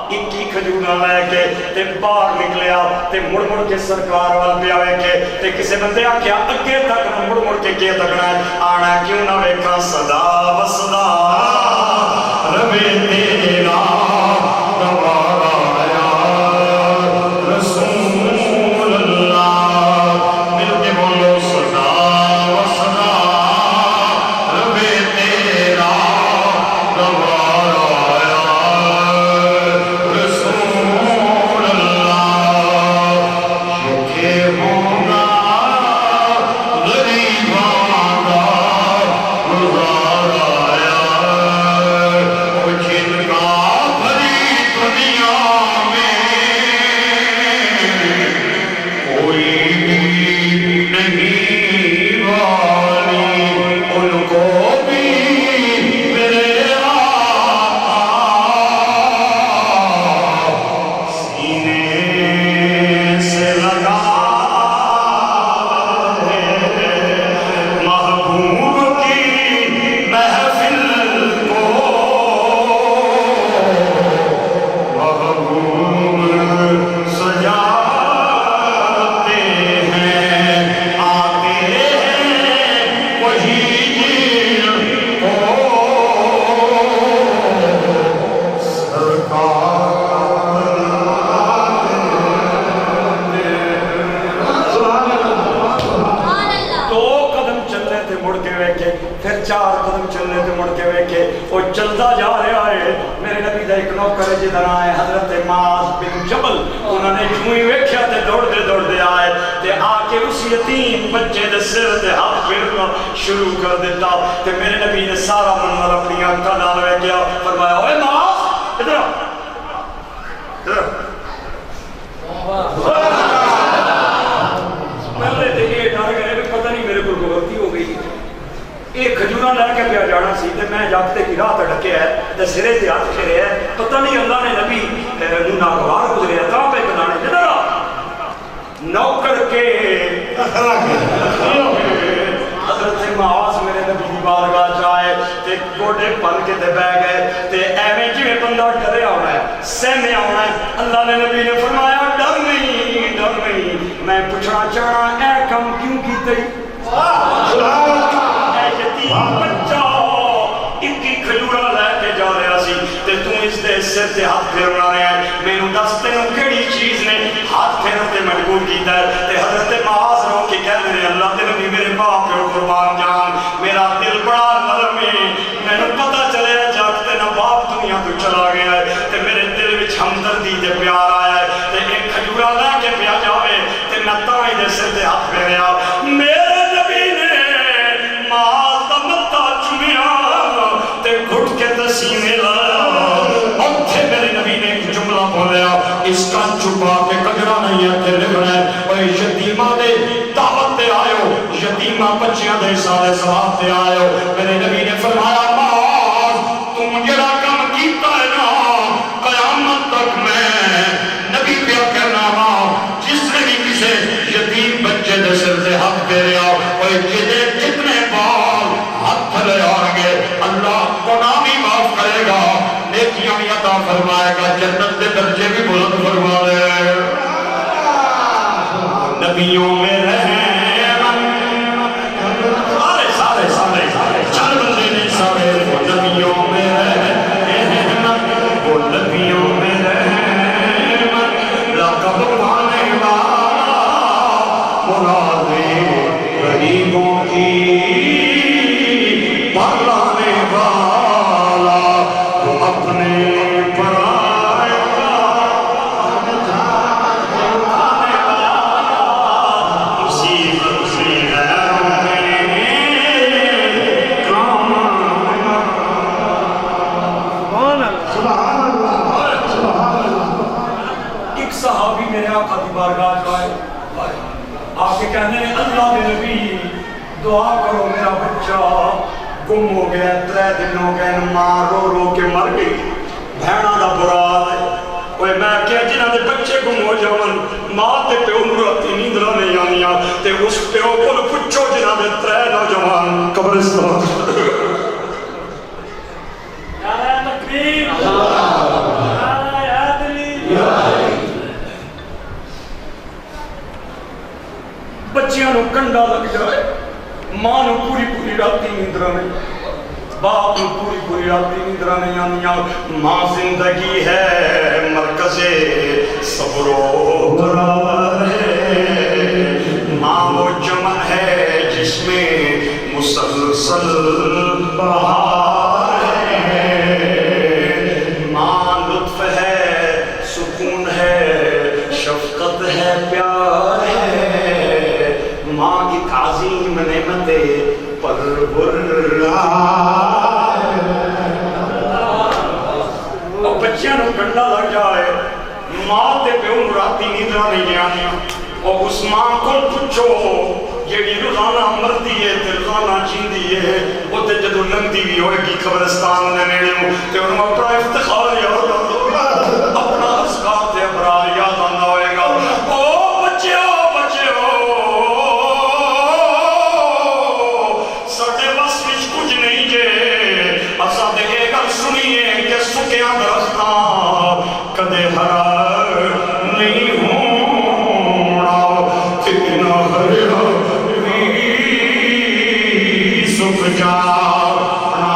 21 کھجورا لے کے تے باہر نکلیا تے مڑ مڑ کے سرکار وال پہ آوے کے تے کسے بندے آکھیا اگے تک مڑ مڑ کے تکنا ہے آنا کیوں نہ ویکھا صدا وصدا ربے تیرا دوبارہ آیا رسول اللہ مل کے بولو صدا وصدا ربے تیرا دوبارہ آیا رسول اللہ مکھے ہونا غریباں دا گزار آیا کے پھر 4 قدم چلنے تے مڑ کے ویکھے وہ چلتا جا رہا ہے میرے نبی دا ایک نوکر جدا نام ہے حضرت معاذ بن جبل انہوں نے جوں ہی ویکھیا تے دوڑدے آئے تے آ کے اس یتیم بچے دے سر تے ہاتھ پھیرنا شروع کر دیتا تے میرے نبی نے سارا منظر اپنی آنکھاں نال ویکھیا فرمایا اوے معاذ ادھر پہلے تے یہ ڈر گئے کہ پتہ نہیں میرے کو غلطی ہو گئی ایک کھجورا لے کے پیا جانا سی تے میں جاتے کی راہ ڈکیا ہے تے سرے تے ہاتھ پھیرے ہے پتہ نہیں اللہ نے نبی نو ناگوار گزریا تا پہ بنانے ادھر نوکر کے حضرت معاذ میرے نبی دی بارگاہ جائے تے گوڑے پن کے تے بہ گئے تے ایویں جویں بندہ ڈرے ہونا ہے سہمے ہونا ہے اللہ نے نبی نے فرمایا ڈر نہیں میں پوچھنا چاہنا اے کم کیوں کیتے اے یتیم بچہ اکی کھجورا لے کے جا رہا سی تے تو اس دے سر تے ہاتھ پھیرنا رہا ہے مینوں دس تینوں کیڑی چیز نے ہاتھ پھیرن تے مجبور کیتا ہے تے حضرت معاذ رو کے کہندے نے اللہ تے نبی میرے باپ پیو قربان جان میرا دل بڑا نرم ہے مینوں پتہ چلیا جگ تے نہ باپ دنیا تو چلا گیا ہے تے میرے دل وچ ہمدردی تے پیار آیا ہے تے ایک کھجورا لے کے پیا جاوے تے میں تاں ہی دے سر تے ہاتھ پھیریا میرے نبی نے معاذ دا متھا چومیا تے گھٹ کے تسینے لایا اوتھے میرے نبی نے ایک جملہ بولیا اس کا چھپا کے کجرا نہیں ہے تے لکھنا ہے اوے یتیماں دے دعوت تے آئیو یتیماں بچیاں دے سارے ثواب تے آئیو میرے نبی نے فرمایا معاذ تم جڑا کم کیتا ہے نا قیامت تک میں نبی پیا کہنا وا جس نے بھی کسے یتیم بچے دے سر تے ہاتھ پھیریا اوے جدے جتنے بار ہاتھ لے آئیں گے اللہ گناہ بھی معاف کرے گا نیکیاں بھی عطا فرمائے گا جنت دے درجے بھی بلند فرما دے نبیوں میں رہے سارے چل بندے نے سارے وہ نبیوں میں رہے وہ نبیوں میں رہے لقب پانے والا مراد غریبوں کی پلانے والا وہ اپنے پرائے مصیبت سے غیروں میں کام ایک صحابی میرے آقا دی بارگاہ جائے آ کے کہنے اللہ دے نبی دعا کرو میرا بچہ گم ہو گیا 3 دن ہو گئے ماں رو رو کے مر گئی بہنا دا برا ہے اوے میں کیا جنہاں دے بچے گم ہو جاون ماں تے پیو نوں راتی نیند نہیں آندیاں تے اس پیو کول پوچھو جنہاں دے 3 نوجوان قبرستان نعرہ تکبیر نعرہ حیدری بچیاں نوں کنڈا لگ جائے ماں نوں پوری راتی نیندرا نہیں باپ نوں پوری راتی نیندرا نہیں آندیاں ماں زندگی ہے مرکز صبر و قرار ہے ماں وہ چمن ہے جس میں مسلسل بہار ہے ماں لطف ہے سکون ہے شفقت ہے پیار ہے ماں کی تعظیم نعمت پرورگار اور بچیاں نوں کنڈا لگ جائے ماں تے پیو نوں راتی نیندراں نہیں آندیاں اور اس ماں کو پوچھو جیڑی روزانہ مرتی ہے تے روزانہ جیندی ہے وہ تے جدوں لنگدی بھی ہوئے گی قبرستان دے نیڑے تے انہوں اپنا افتخار یاد آندا اپنا اذکار تے ابرار یاد آندا ہوئے گا او بچیو ساڈے بس وچ کچھ نہیں جے اساں تے یہ گل سنیے کہ سکیاں درختاں کدے ہرا نہیں ہونا اتنا ہرا بھی سکھ جانا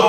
2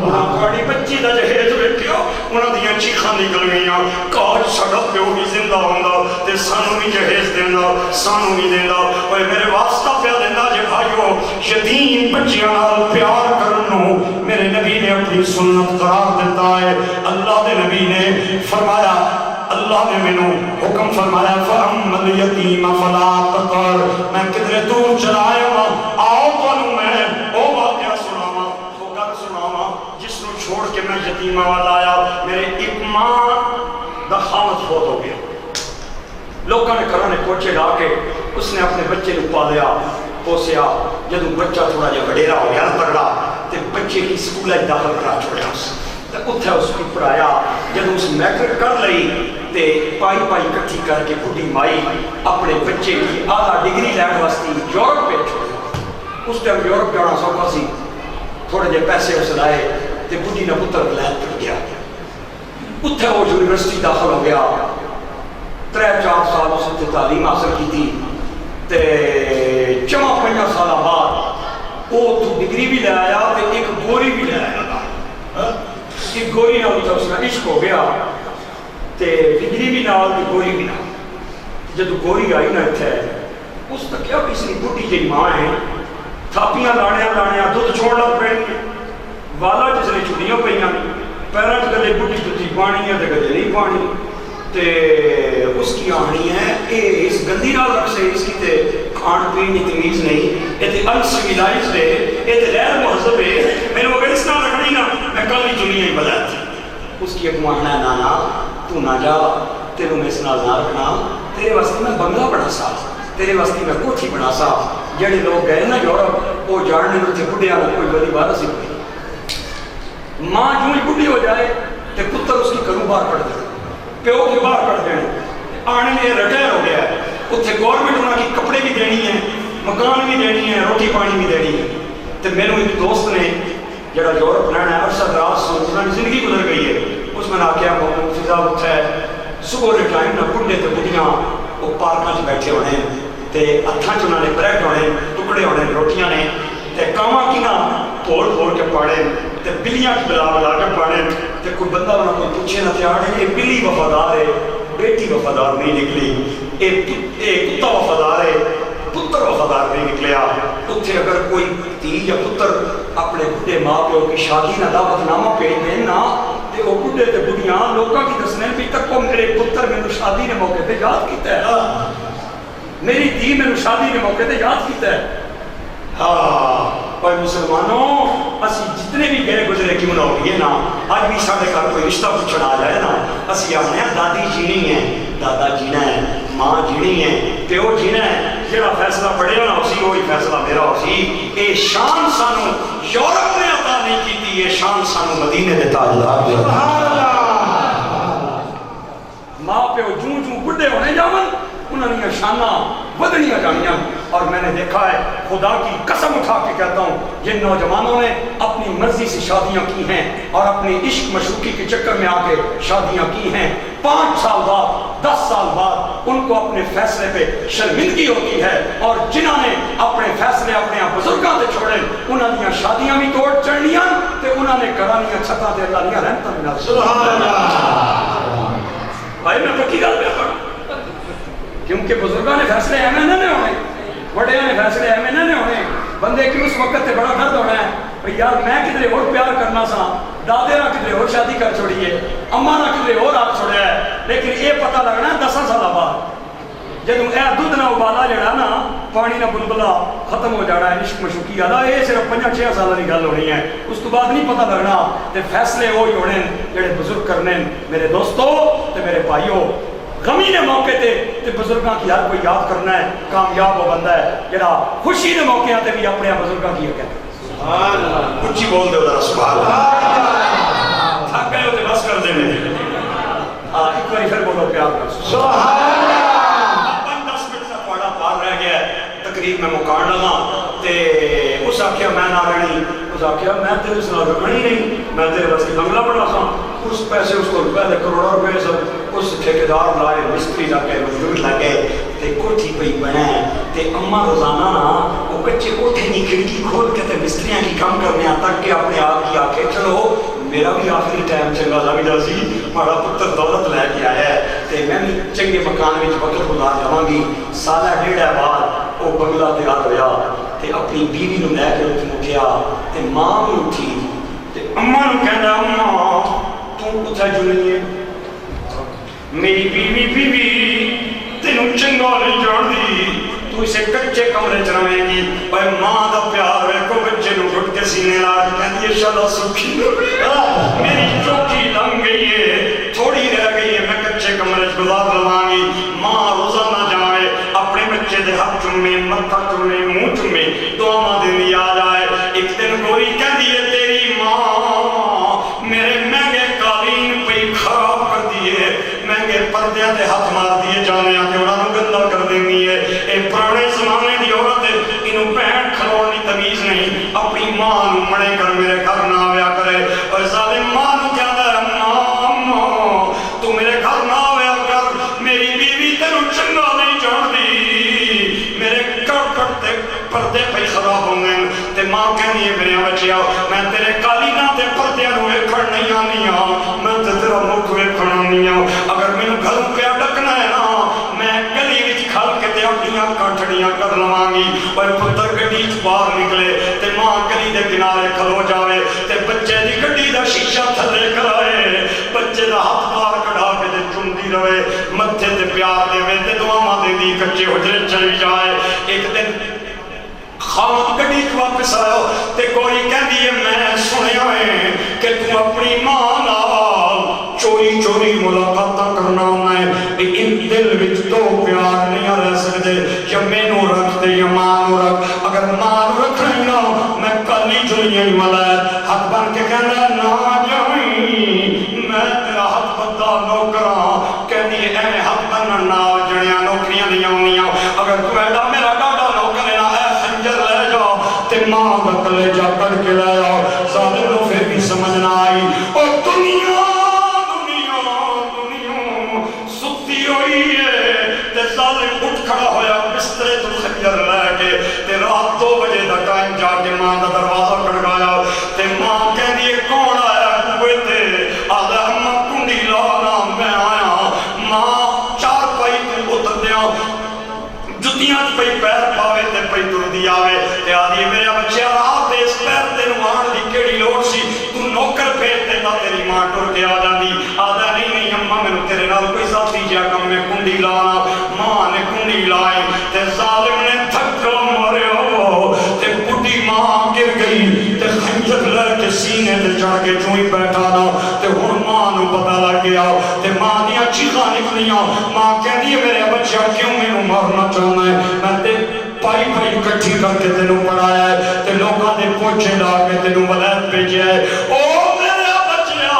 تھوڑی بچی کا جہیز ویکھو انہاں دیاں چیخاں نکل گئیاں کاش ساڈا پیو بھی زندہ ہوندا تے سانوں بھی جہیز دیندا سانوں بھی دیندا اوے میرے واسطہ پیا دیندا جے بھائیو یتیم بچیاں نال پیار کرن نو میرے نبی نے اپنی سنت قرار دیتا ہے اللہ دے نبی نے فرمایا اللہ نے میں حکم فرمایا فَأَمَّا الْيَتِيمَ فَلَا تَقْهَرْ میں کدھر دور چلایا ہوں آؤ تانوں میں او واقعہ سناواں وہ گل سناواں جس نو چھوڑ کے میں یتیمہ والا آیا میرے ایک ماں دا خامد فوت ہو گیا لوگوں نے گھراں نے پوچھے لا کے اس نے اپنے بچے کو پالیا پوسیا جدوں بچہ تھوڑا جہا وڈیرا ہو گیا تگڑا تے بچے کی سکول داخل کرا چھوڑیا اس اتھے اس کی پڑھایا جب اس میٹرک کر لئی تے پائی پائی کٹھی کر کے بڑھی مائی اپنے بچے کی آدھا ڈگری لین واسطے یورپ پہ چھوڑی اس ٹائم یورپ جانا سوکھا سی تھوڑے جے پیسے اس لائے تے بڑھی نہ پتر ولایت کر گیا اتھے وہ یونیورسٹی داخل ہو گیا 3-4 سال اس نے تعلیم حاصل کی تھی تے 4-5 سال بعد وہ تو ڈگری بھی لے آیا تے ایک گوری بھی لے آیا ایک گوری نال اس کا عشق ہو گیا تے ڈگری بھی نال تے گوری بھی نال جب گوری آئی نہ اتھے اس تک کیا اس نے بڑھی جی ماں ہے تھاپیاں لانیاں دودھ چھوڑ لگ پڑیں والا جس نے چھڑیاں پہیاں پیروں چ کدے بڑھی جتی پانی ہے تے کدے نہیں پانی تے اس کی آنی ہے اے اس گندی نال رکھ سے اس کی تے کھان پین کی تمیز نہیں یہ تے انسیویلائزڈ ہے یہ تے غیر مہذب ہے میں نے اگر اس نال رکھنی نا میں کل ہی دنیا ہی بدل تھی اس کی ایک ماننا ہے نانا تو نہ جا تیروں میں اس نال نہ رکھنا تیرے واسطے میں بنگلہ بنا سا تیرے واسطے میں کوٹھی بنا سا جڑے لوگ گئے نا یورپ وہ جاننے اتنے بڑھیا کوئی بڑی بات سی ماں جو ہی بڑھی ہو جائے تے پتر اس کی کروں باہر پڑ دے پیو کے باہر پڑ دینے آنے میں ریٹائر ہو گیا ہے اتنے گورنمنٹ انہوں کی کپڑے بھی دینی ہے مکان بھی دینی ہے روٹی پانی بھی دینی ہے تو میرے ایک دوست نے جڑا یورپ رہنا ہے عرصہ دراز انہوں نے زندگی گزر گئی ہے اس میں نہ کیا فضا اٹھا ہے صبح کے ٹائم نہ بڑھے تے بڑھیاں وہ پارکاں چ بیٹھے ہونے تے ہتھاں چ انہوں نے بریڈ ہونے ٹکڑے ہونے روٹیاں نے تے کاواں کی نہ پھوڑ کے پاڑے تے بلیاں کی بلا کے پاڑے تے کوئی بندہ انہوں کو پوچھے نہ تیار ہے یہ بلی وفادار ہے بیٹی وفادار نہیں نکلی اے کتا وفادار ہے پتر وفادار نہیں نکلیا اتھے اگر کوئی تی یا پتر اپنے بڑھے ماں پیو کی شادی نہ دعوت نامہ بھیج دیں نا تے وہ بڑھے تے بڑھیاں لوگوں کی دسنے بھی تک کو میرے پتر میں شادی نے موقع تے یاد کیتا ہے میری تی میں شادی نے موقع تے یاد کیتا ہے ہاں پر مسلمانوں اسی جتنے بھی گئے گزرے کیوں نہ ہوئیے نا آج بھی سارے گھر کوئی رشتہ پوچھنا آ جائے نا اسی آنے ہیں دادی جینی ہے دادا جینا ہے ماں جینی ہے پیو جینا ہے جڑا فیصلہ پڑے ہونا اسی وہی فیصلہ میرا اسی اے شان سانو یورپ نے عطا نہیں کیتی یہ شان سانو مدینے دے تاجدار نے ماں پیو جوں بڑھے ہونے جاون انہوں نے شانہ بدنیاں جانیاں اور میں نے دیکھا ہے خدا کی قسم اٹھا کے کہتا ہوں جن نوجوانوں نے اپنی مرضی سے شادیاں کی ہیں اور اپنی عشق مشوقی کے چکر میں آ کے شادیاں کی ہیں 5 سال بعد 10 سال بعد ان کو اپنے فیصلے پہ شرمندگی ہوتی ہے اور جنہوں نے اپنے فیصلے اپنے بزرگاں سے چھوڑے انہوں نے شادیاں بھی توڑ چڑھنیاں تے انہوں نے کرانیاں چھتاں تے اللہ دیاں رحمتاں بھی نازل سبحان اللہ بھائی میں پکی گل پہ پڑھوں کیونکہ بزرگاں نے فیصلے ایویں نہ ہونے بڑے نے فیصلے ایویں نہ ہونے بندے کی اس وقت تے بڑا درد ہونا ہے بھئی یار میں کدھر اور پیار کرنا سا دادے نہ کدھر اور شادی کر چھوڑی ہے اما نہ کدھر اور آپ چھوڑیا ہے لیکن یہ پتہ لگنا 10 سال بعد جدوں اے دودھ نہ ابالا جڑا نا پانی نہ بلبلا ختم ہو جانا ہے عشق مشوقی والا یہ صرف 5-6 سال کی گل ہونی ہے اس تو بعد نہیں پتہ لگنا تے فیصلے وہی ہونے جڑے بزرگ کرنے میرے دوستو تے میرے بھائیو غمی نے موقع تے بزرگاں کی ہر کوئی یاد کرنا ہے کامیاب وہ بندہ ہے جڑا خوشی دے موقع تے بھی اپنے بزرگاں کی کہتا ہے سبحان اللہ اچھی بول دے ذرا سبحان اللہ تھک گئے ہو تے بس کر دے ایک بار پھر بولو پیار کر سبحان اللہ 5-10 منٹ تک پڑھا پار رہ گیا تقریب میں مکان لگا تے اس آکھیا میں نہ رہنی اس آکھیا میں تیرے سے نہ رکھنی نہیں میں تیرے واسطے بنگلہ بنا سا اس پیسے اس کو روپے دے کروڑوں روپے سب اس ٹھیکیدار لائے مستری لگے مزدور لگے تے کوٹھی پئی بنے تے اما روزانہ نا وہ کچے کوٹھے کی کھڑکی کھول کے تے مستریاں کی کام کرنے تک کہ اپنے آپ کی آکھے چلو میرا بھی آخری ٹائم چنگا لگتا سی ماڑا پتر دولت لے کے آیا ہے تے میں بھی چنگے مکان میں وقت گزار جاواں گی سالہ ڈیڑھ بعد وہ بنگلہ تیار ہویا تے اپنی بیوی نو لے کے اٹھیا تے ماں بھی اٹھی تے اماں نو کہندا اماں تو کتھے جلنی ہے میری بیوی تینوں چنگا نہیں جاندی تو اسے کچے کمرے چ رہے گی اور ماں دا پیار ویکھو بچے نو گھٹ کے سینے لا کے کہندی ہے شالا سکھی میری چوکی لنگ گئی ہے تھوڑی رہ گئی ہے میں کچے کمرے چ گزار لواں گی ماں روزانہ جائے اپنے بچے دے ہاتھ چومے متھا چومے منہ چومے دعاواں دیندی آ جائے ایک دن گوری کہندی ہے تیری ماں میرے مہنگے قالین پہ خراب کر دیے مہنگے پردیاں دے ہاتھ مار دیے جانے آتے انہاں نوں گندا کر دینی ہے اے پرانے زمانے دی عورت انہوں بہن کھلون دی تمیز نہیں اپنی ماں نوں مڑے کر میرے گھر نہ آیا کرے اور ظالم ماں نوں کہندا ہے ماں تو میرے گھر نہ آیا کر میری بیوی تینوں چنگا نہیں جاندی میرے گھر پردے پہ خراب ہوں گے تے ماں کہنی ہے میرے بچیا میں تیرے قالیناں تے پردیاں نوں ویکھن نہیں آنی ہاں میں تے تیرا منہ ویکھن آنی ہاں اگر مینوں گھروں پہ ڈکنا ہے نا میں گلی وچ کھل کے تے اپنیاں کاٹھڑیاں کر لواں گی اور پتر گڈی چ باہر نکلے تے ماں گلی دے کنارے کھلو جاوے تے بچے دی گڈی دا شیشہ تھلے کرائے بچے دا ہاتھ باہر کڈھا کے تے چومدی رہے متھے تے پیار دے تے دعاواں دیندی کچے حجرے چلی جائے ایک دن خامد گڈی چ واپس آیا تے کوئی کہندی ہے میں سنیا ہے کہ تم اپنی ماں نال چوری چوری ملاقاتاں کرنا ہے ان دل وچ دو پیار نہیں رہ سکتے یا مینوں رکھ دے یا ماں نوں رکھ اگر ماں نوں رکھنا نا میں کل ہی چلیاں والا ہاتھ بن کے کہنا نہ جائیں میں تیرا ہاتھ بندہ نوکراں کہندی ہے اے ہاتھ بنن نال جڑیاں نوکریاں نہیں آونیاں اگر تو ایڈا میرا ڈاڈا نوکر ہے نا ماں دا کلیجہ کٹ کے لایا ظالم نو پھر بھی سمجھ نہ آئی اور دنیا ستی ہوئی ہے تے ظالم اٹھ کھڑا ہویا بسترے تو خنجر لے کے تے رات 2 بجے دا ٹائم جا کے ماں دا دروازہ کھڑکایا تے ماں کہندی ہے کون آیا کوئے تے آدھا اماں کنڈی لانا میں آیا ماں چار پائی تے اتر دیا جتیاں پئی پیر پاوے تے پئی تردی آوے تے آدھی میرے بچیا رات دے اس پیر تے نوان دی کیڑی لوڑ سی تو نوکر بھیج دیتا تیری ماں ٹر کے آ جاندی آدھا نہیں اماں مینوں تیرے نال کوئی ذاتی جا کم میں کنڈی لانا ماں نے کنڈی لائی تے ظالم نے دھکا ماریا تے بڈھی ماں گر گئی تے خنجر لے کے سینے تے چڑھ کے چوئی بیٹھا نا تے ہن ماں نوں پتہ لگ گیا تے ماں دیاں چیخاں نکلیاں ماں کہندی ہے میرے بچیا کیوں مینوں مارنا چاہنا ہے میں تے پائی پائی کٹھی کر کے تینوں پڑھایا ہے تے لوکاں دے پوچھے لا کے تینوں ولایت بھیجیا ہے او میرے بچیا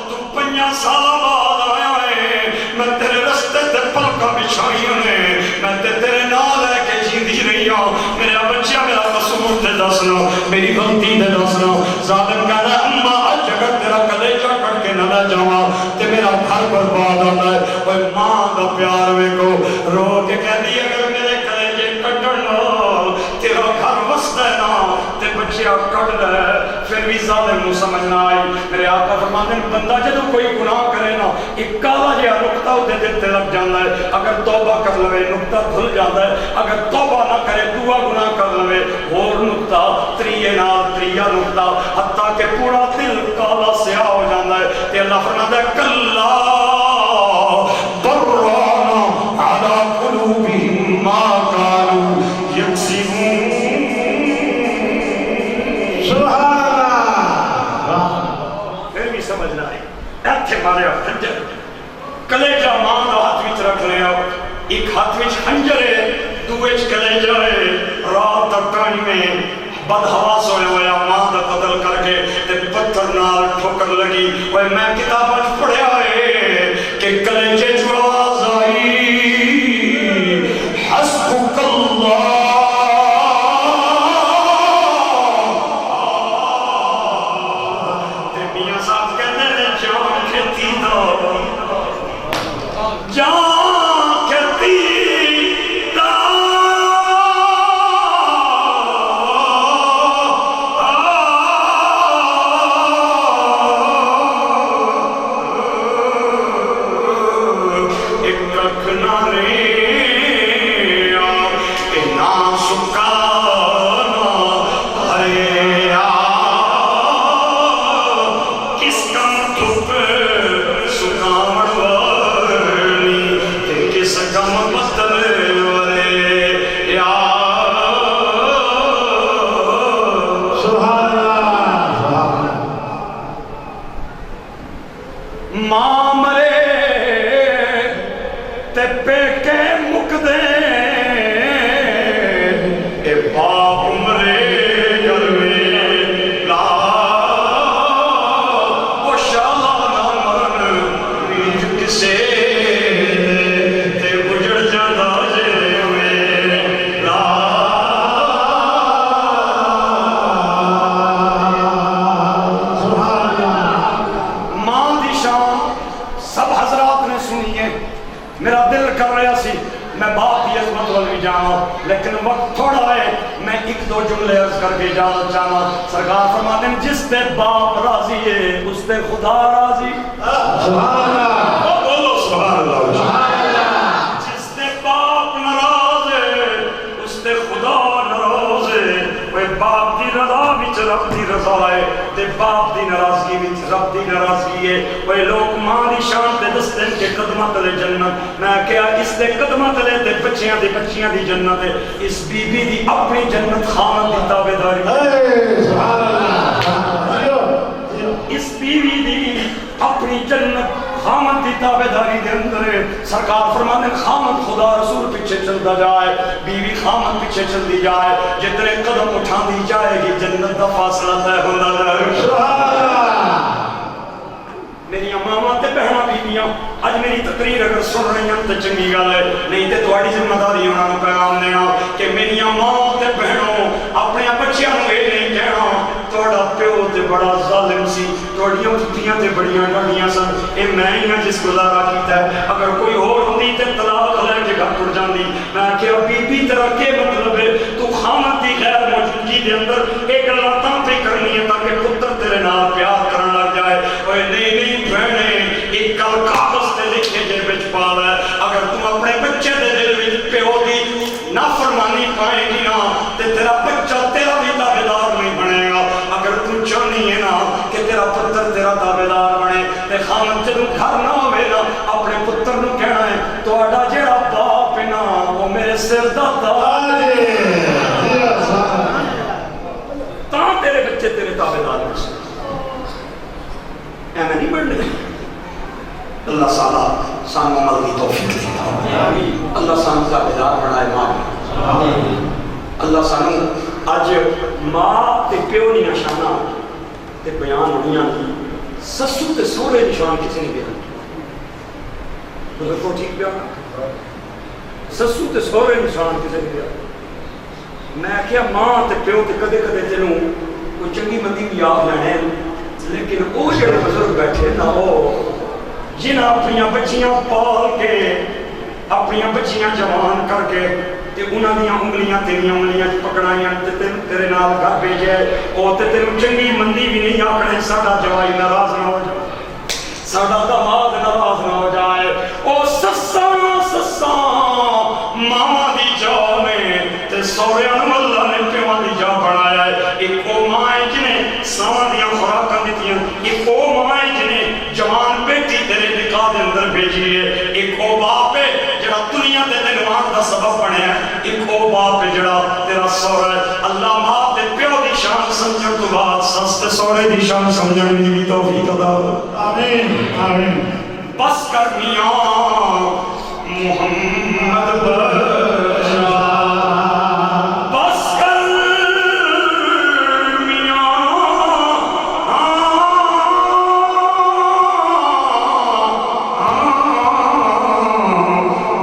تو 5 سال بعد آیا ہے میں تیرے رستے تے پلکاں بچھائیاں نے میں تے تیرے نال لے کے جیندی رہی ہوں میرا بچیا میرا قصور تے دسنا میری غلطی تے دسنا ظالم کہنا اماں اج اگر تیرا کلیجہ کٹ کے نہ لے جاواں تے میرا گھر برباد ہوتا ہے اوے ماں دا پیار ویکھو رو کے کہندی اگر میرے کلیجے کٹن تیرا گھر وسدا ہے نا تے بچیا کٹ لے پھر بھی ظالم نوں سمجھ نہ آئی میرے آقا فرماندے ہیں بندہ جدوں کوئی گناہ کرے نا ایک کالا جہا نقطہ اودے دل تے لگ جاندا ہے اگر توبہ کر لوے نقطہ دھل جاندا ہے اگر توبہ نہ کرے دوسرا گناہ کر لوے ہور نقطہ تریے نال تریا نقطہ حتیٰ کہ پورا دل کالا سیاہ ہو جاندا ہے تے اللہ فرماتا ہے کلا برّانا علی قلوبہم ما کانوا یکسبون پھر بھی سمجھ نہ آئی ایتھے مارے خنجر کلیجہ ماں دا ہاتھ وچ رکھ لیا ایک ہاتھ وچ خنجر ہے دوے وچ کلیجہ ہے رات تک ٹائم میں بدحواس ہوئے ہویا ماں دا قتل کر کے تے پتھر نال ٹھوکر لگی اوے میں کتاب وچ پڑھیا ہے کہ کلیجے چ آواز آئی حسبک اللہ جاؤں لیکن وقت تھوڑا ہے میں ایک دو جملے عرض کر کے جانا چاہوں سرکار فرماتے ہیں جس تے باپ راضی ہے اس تے خدا راضی سبحان اللہ بولو سبحان اللہ سبحان اللہ جس تے باپ ناراض ہے اس تے خدا ناراض ہے وہ باپ دی رضا وچ رب دی رضا ہے تے باپ دی ناراضگی وچ رب دی ناراضگی ہے وہ لوگ ماں دی شان تے دستے کے قدماں تلے جنت میں کہیا اس دے قدماں تلے تے بچیاں دی جنت ہے اس بی بی دی اپنی جنت خامن دی تابعداری سبحان اللہ اس بیوی دی اپنی جنت خامد دی تابعداری دے اندر ہے سرکار فرماتے ہیں خامد خدا رسول پیچھے چلتا جائے بیوی خامد پیچھے چل دی جائے جتنے قدم اٹھا دی جائے گی جنت دا فاصلہ طے ہوندا جائے سبحان اللہ میری ماما تے بہناں بیویاں اج میری تقریر اگر سن رہی ہیں تو چنگی گل ہے نہیں تے تہاڈی ذمہ داری انہاں نوں پیغام دینا کہ میری ماں تے بہنوں اپنے بچیاں نوں اے نہیں کہنا تہاڈا پیو تے بڑا ظالم سی تہاڈیاں پتیاں تے بڑیاں ڈاڈیاں سن اے میں ہی ہاں جس گزارا کیتا ہے اگر کوئی اور ہوندی تے طلاق لے کے گھر ٹر جاندی میں کہ بی بی تیرا کے مطلب ہے تو خامد دی غیر موجودگی دے اندر ایک گلاں تاں پہ کرنی ہے تاکہ پتر تیرے نال پیار کرن لگ جائے اوے نہیں بہنے ایک کل کاغذ تے لکھ کے جیب وچ پا لے اگر تم اپنے بچے دے دل وچ پیو دی نافرمانی پائے گی نا تے تیرا بچہ تیرا بھی تابعدار نہیں بنے گا اگر تم چاہنی ہے نا کہ تیرا پتر تیرا تابعدار بنے تے خامد جدوں گھر نہ ہوے نا اپنے پتر نوں کہنا ہے تہاڈا جیڑا باپ ہے نا وہ میرے سر دا تاج ہے تاں تیرے بچے تیرے تابعدار بن سکتے ایویں نہیں بڑھنے اللہ سالہ سانو عمل کی توفیق دے اللہ سانو تابعدار بنائے ماں اللہ سانو اج ماں تے پیو دی نشانہ تے بیان ہونیاں سسو تے سہرے دی شان کسی نہیں بیان تو کو ٹھیک پیا سسو تے سہرے دی شان کسی نہیں بیان میں کہیا ماں تے پیو تے کدے کدے تینوں کوئی چنگی مندی بھی یاد لینے لیکن وہ جڑے بزرگ بیٹھے نہ ہو جنہاں اپنی بچیاں پال کے اپنی بچیاں جوان کر کے تے انہاں دیاں انگلیاں تیریاں انگلیاں پکڑائیاں تے تیرے نال گھر بھیجے او تے تینوں چنگی مندی بھی نہیں آکھنے ساڈا جوائی ناراض نہ ہو جائے ساڈا داماد ناراض نہ ہو جائے او سساں ماما دی جان تے سوریاں نوں اللہ نے پیواں دی جان بنایا ہے ایک او ماں ہے جنے ساواں دیاں خوراکاں دتیاں ایک او ماں ہے جنے جوان بیٹی تیرے نکاح دے اندر بھیجی ہے ایک او باپ ہے جڑا دنیا دے دلوان دا سبب بنیا ہے ایک او باپ ہے جڑا تیرا سوہرا ہے اللہ ماں تے پیو دی شان سمجھن تو بعد سس تے سوہرے دی شان سمجھن دی بھی توفیق عطا آمین آمین بس کر میاں محمد بشار بس کر میاں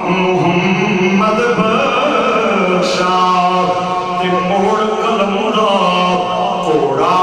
محمد بشار تے موڑ قلم دا کوڑا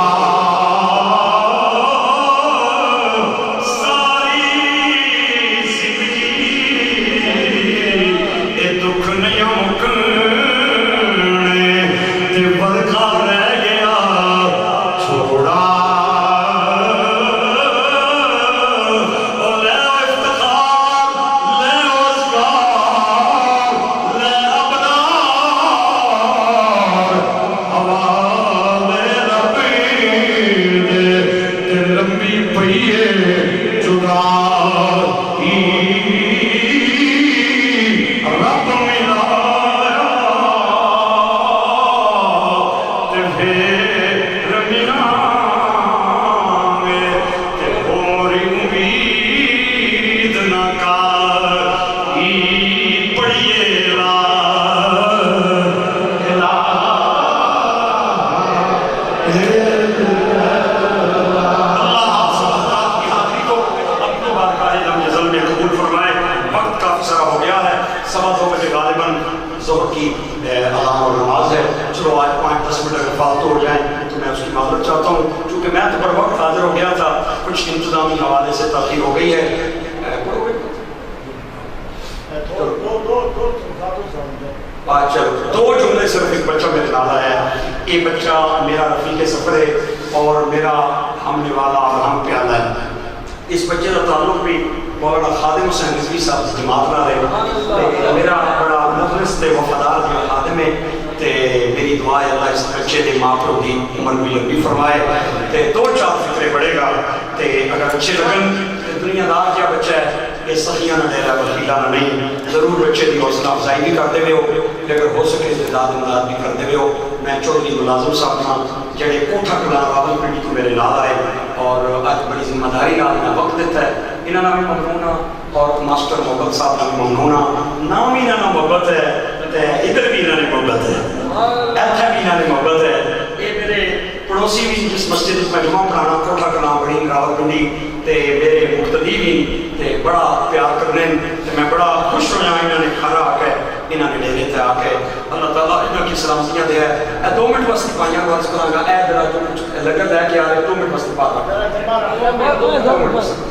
آج دو جملے صرف ایک بچہ میرے نال آیا ہے. یہ بچہ میرا رفیق سفر ہے اور میرا ہم نوالا اور ہم پیالہ ہے. اس بچے کا تعلق بھی مولانا خادم حسین رضوی صاحب کی جماعت نال ہے. میرا بڑا مخلص تے وفادار جو خادم ہے تے میری دعا ہے اللہ اس بچے دے ماں پیو دی عمر بھی لمبی فرمائے تے 2-4 فکرے بڑھے گا تے اگر اچھے لگن تے دنیا دار کیا بچہ ہے یہ سخیاں نہ ڈیرا وکیلا نہ نہیں. ضرور بچے دی حوصلہ افزائی بھی کرتے ہوئے ہو اگر ہو سکے استعداد امداد بھی کرتے ہوئے ہو. میں چودھری ملازم صاحب نہ جڑے کوٹھا کلان راول پنڈی تو میرے نال آئے اور اج بڑی ذمہ داری نال میں وقت دیتا ہے. انہاں نال بھی ممنون ہاں اور ماسٹر محبت صاحب نال بھی ممنون ہاں. نام ہی انہاں نال محبت ہے تے ادھر بھی انہاں نے محبت ہے ایتھے بھی انہاں نے محبت ہے. یہ میرے پڑوسی بھی جس مسجد میں جمعہ پڑھانا کوٹھا کلان بڑی راول پنڈی تے میرے مقتدی بھی تے بڑا پیار کرنے تے میں بڑا خوش ہویا انہاں نے گھر آ کے انہاں نے ڈیرے تے آ کے. اللہ تعالیٰ انہاں کی سلامتیاں دے. 2 منٹ واسطے پائیاں عرض کراں گا. اے ذرا تو لگن لے کے آ رہے 2 منٹ واسطے پا 2 منٹ واسطے